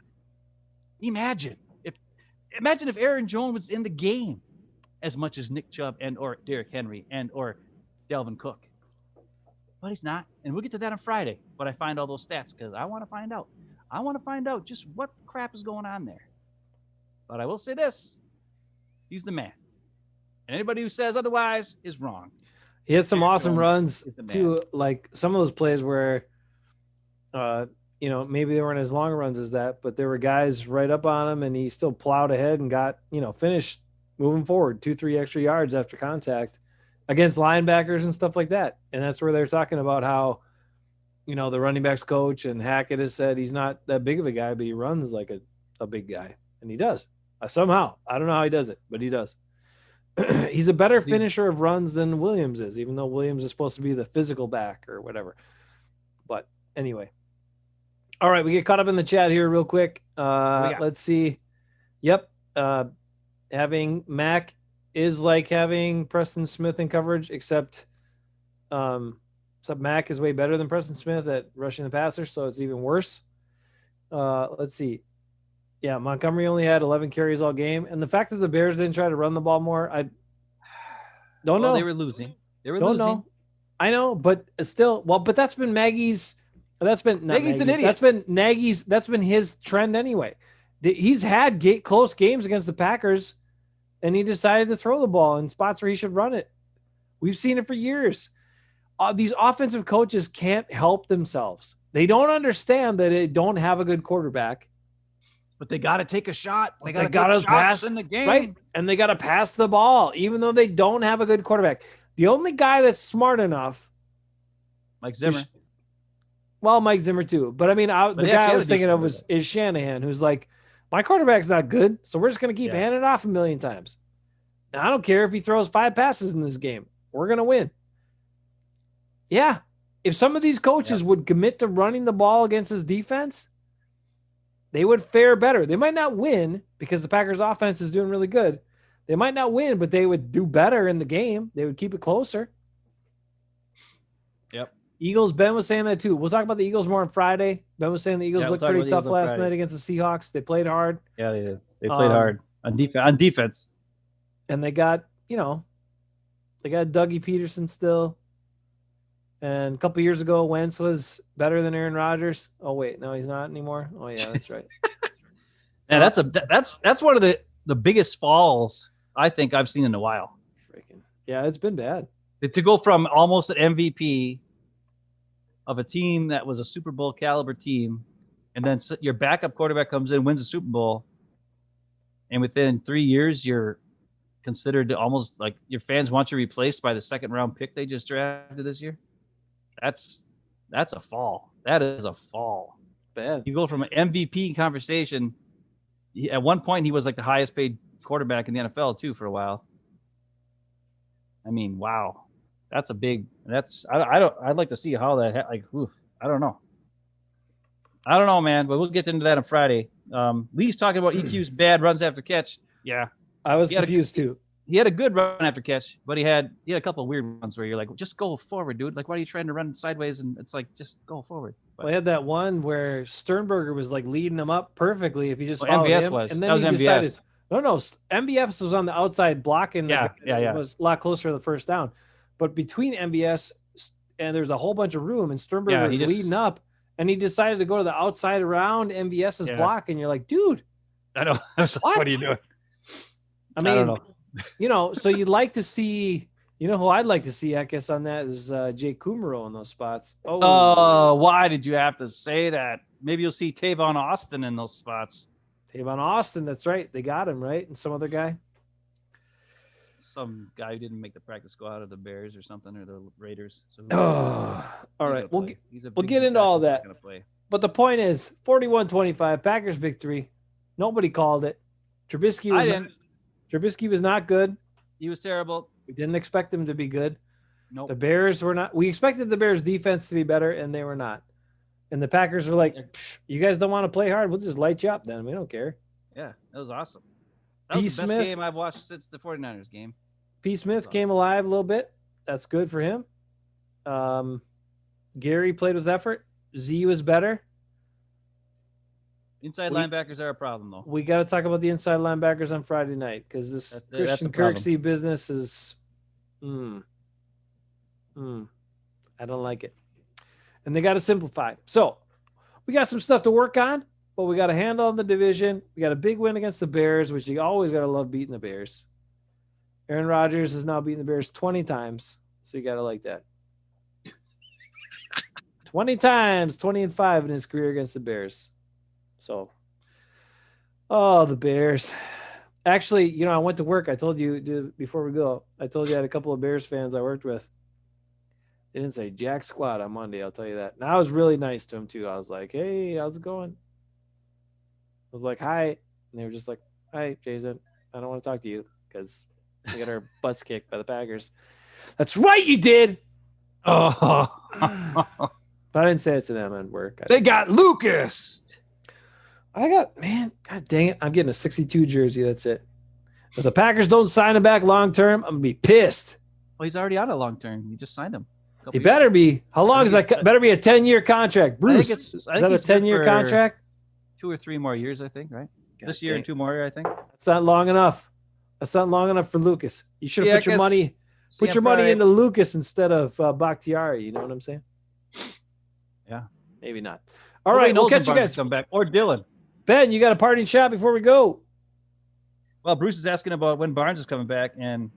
Imagine if Aaron Jones was in the game as much as Nick Chubb and or Derrick Henry and or Delvin Cook. But he's not. And we'll get to that on Friday. But I find all those stats because I want to find out. I want to find out just what crap is going on there. But I will say this. He's the man. And anybody who says otherwise is wrong. He had some awesome runs too, like some of those plays where, maybe they weren't as long runs as that, but there were guys right up on him and he still plowed ahead and got, finished moving forward 2-3 extra yards after contact against linebackers and stuff like that. And that's where they're talking about how, the running backs coach and Hackett has said he's not that big of a guy, but he runs like a big guy. And he does. Somehow. I don't know how he does it, but he does. He's a better finisher of runs than Williams is, even though Williams is supposed to be the physical back or whatever. But anyway. All right, we get caught up in the chat here real quick. Let's see. Yep. Having Mac is like having Preston Smith in coverage, except Mac is way better than Preston Smith at rushing the passer, so it's even worse. Let's see. Yeah, Montgomery only had 11 carries all game. And the fact that the Bears didn't try to run the ball more, I don't know. They were losing. Know. I know, but still, but that's been Nagy's That's been Nagy's. That's been his trend anyway. He's had close games against the Packers, and he decided to throw the ball in spots where he should run it. We've seen it for years. These offensive coaches can't help themselves. They don't understand that they don't have a good quarterback. But they got to take a shot. They got to pass in the game, right? And they got to pass the ball, even though they don't have a good quarterback. The only guy that's smart enough, Mike Zimmer. Mike Zimmer too. But I mean, the guy I was thinking of is Shanahan, who's like, my quarterback's not good, so we're just going to keep handing it off a million times. And I don't care if he throws 5 passes in this game. We're going to win. Yeah. If some of these coaches would commit to running the ball against his defense, they would fare better. They might not win because the Packers offense is doing really good. They might not win, but they would do better in the game. They would keep it closer. Yep. Eagles, Ben was saying that too. We'll talk about the Eagles more on Friday. Ben was saying the Eagles looked pretty tough last night against the Seahawks. They played hard. Yeah, they did. They played hard on defense. And they got, they got Dougie Peterson still. And a couple years ago, Wentz was better than Aaron Rodgers. Oh wait, no, he's not anymore. Oh yeah, that's right. Yeah, that's one of the biggest falls I think I've seen in a while. Freaking yeah, it's been bad. To go from almost an MVP of a team that was a Super Bowl caliber team, and then your backup quarterback comes in, wins a Super Bowl, and within 3 years you're considered almost like your fans want you replaced by the second round pick they just drafted this year. That's a fall. That is a fall. Bad. You go from an MVP conversation. At one point, he was like the highest paid quarterback in the NFL too for a while. I mean, wow, that's a big. I'd like to see how that. I don't know, man. But we'll get into that on Friday. Lee's talking about EQ's bad runs after catch. Yeah, I was confused too. He had a good run after catch, but he had a couple of weird ones where you're like, just go forward, dude. Like, why are you trying to run sideways? And it's like, just go forward. But I had that one where Sternberger was like leading him up perfectly if he just follows him. And then he decided, no, MBS was on the outside blocking. Yeah. It was a lot closer to the first down. But between MBS and there's a whole bunch of room, and Sternberger was leading up, and he decided to go to the outside around MBS's block, and you're like, dude. I know. What are you doing? I mean, I don't know. So you'd like to see, who I'd like to see, I guess, on that is Jake Kumaro in those spots. Oh, why did you have to say that? Maybe you'll see Tavon Austin in those spots. Tavon Austin, that's right. They got him, right? And some other guy. Some guy who didn't make the practice squad of the Bears or something, or the Raiders. So all right. We'll get into all that. But the point is, 41-25, Packers victory. Nobody called it. Trubisky was not good. He was terrible. We didn't expect him to be good. Nope. The Bears were not. We expected the Bears defense to be better, and they were not. And the Packers were like, you guys don't want to play hard? We'll just light you up then. We don't care. Yeah, that was awesome. That P. was the best Smith. game I've watched since the 49ers game. P. Smith came alive a little bit. That's good for him. Gary played with effort. Z was better. Inside linebackers are a problem, though. We got to talk about the inside linebackers on Friday night because this Christian Kirksey business is, I don't like it. And they got to simplify. So we got some stuff to work on, but we got a handle on the division. We got a big win against the Bears, which you always got to love beating the Bears. Aaron Rodgers has now beaten the Bears 20 times, so you got to like that. 20 times, 20-5 in his career against the Bears. So, the Bears. Actually, I went to work. I told you before we go, I told you I had a couple of Bears fans I worked with. They didn't say jack squat on Monday, I'll tell you that. And I was really nice to them, too. I was like, hey, how's it going? I was like, hi. And they were just like, hi, Jason. I don't want to talk to you because we got our butts kicked by the Packers. That's right, you did. Oh. But I didn't say it to them at work. They got Lucas. God dang it. I'm getting a 62 jersey. That's it. If the Packers don't sign him back long term, I'm going to be pissed. Well, he's already on a long term. You just signed him. He better be. How long is that? Better be a 10-year contract. Bruce, is that a 10-year contract? 2 or 3 more years, I think, right? This year and 2 more, I think. That's not long enough. That's not long enough for Lucas. You should have put your money into Lucas instead of Bakhtiari. You know what I'm saying? Yeah. Maybe not. All right, we'll catch you guys. Come back. Or Dylan. Ben, you got a parting shot before we go? Well, Bruce is asking about when Barnes is coming back, and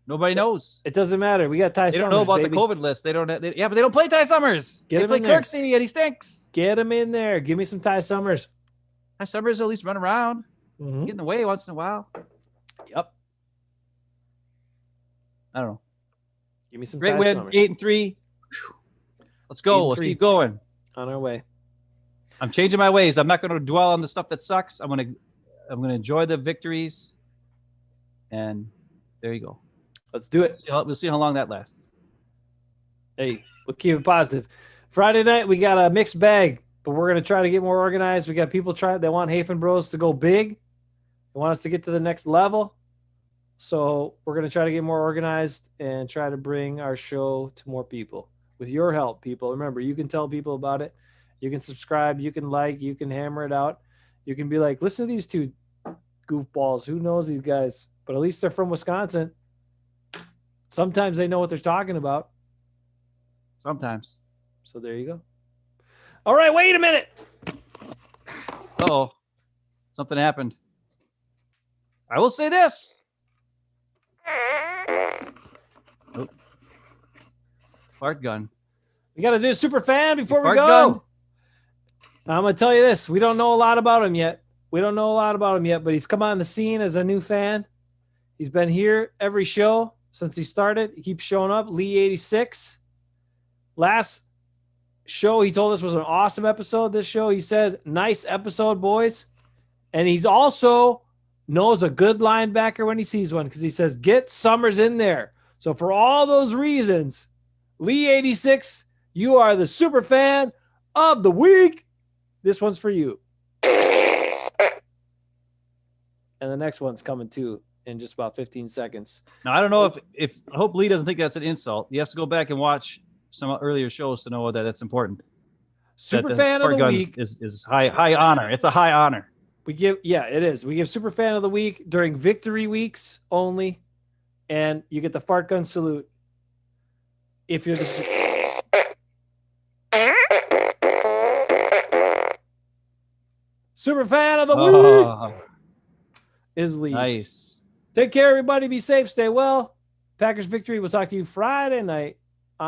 nobody knows. It doesn't matter. We got Ty Summers. They don't know about the COVID list. They don't. But they don't play Ty Summers. They play Kirksey, and he stinks. Get him in there. Give me some Ty Summers. Ty Summers will at least run around, get in the way once in a while. Yep. I don't know. Give me some great Ty win. Summers. 8-3. Let's go. Let's keep going. On our way. I'm changing my ways. I'm not going to dwell on the stuff that sucks. I'm going to enjoy the victories. And there you go. Let's do it. We'll see how long that lasts. Hey, we'll keep it positive. Friday night, we got a mixed bag, but we're going to try to get more organized. We got people they want Hafeman Bros to go big. They want us to get to the next level. So we're going to try to get more organized and try to bring our show to more people. With your help, people. Remember, you can tell people about it. You can subscribe. You can like. You can hammer it out. You can be like, listen to these two goofballs. Who knows these guys? But at least they're from Wisconsin. Sometimes they know what they're talking about. Sometimes. So there you go. All right, wait a minute. Uh-oh. Something happened. I will say this. Oh. Fart gun. We got to do a super fan before we go. I'm going to tell you this. We don't know a lot about him yet. But he's come on the scene as a new fan. He's been here every show since he started. He keeps showing up. Lee 86. Last show he told us was an awesome episode. This show he said, nice episode, boys. And he's also knows a good linebacker when he sees one because he says, get Summers in there. So for all those reasons, Lee 86, you are the super fan of the week. This one's for you. And the next one's coming too in just about 15 seconds. Now, I don't know if I hope Lee doesn't think that's an insult. You have to go back and watch some earlier shows to know that that's important. Super fan of the week is high honor. It's a high honor. It is. We give super fan of the week during victory weeks only, and you get the fart gun salute. If you're the super fan of the week is Lee. Nice. Take care, everybody. Be safe. Stay well. Packers victory. We'll talk to you Friday night.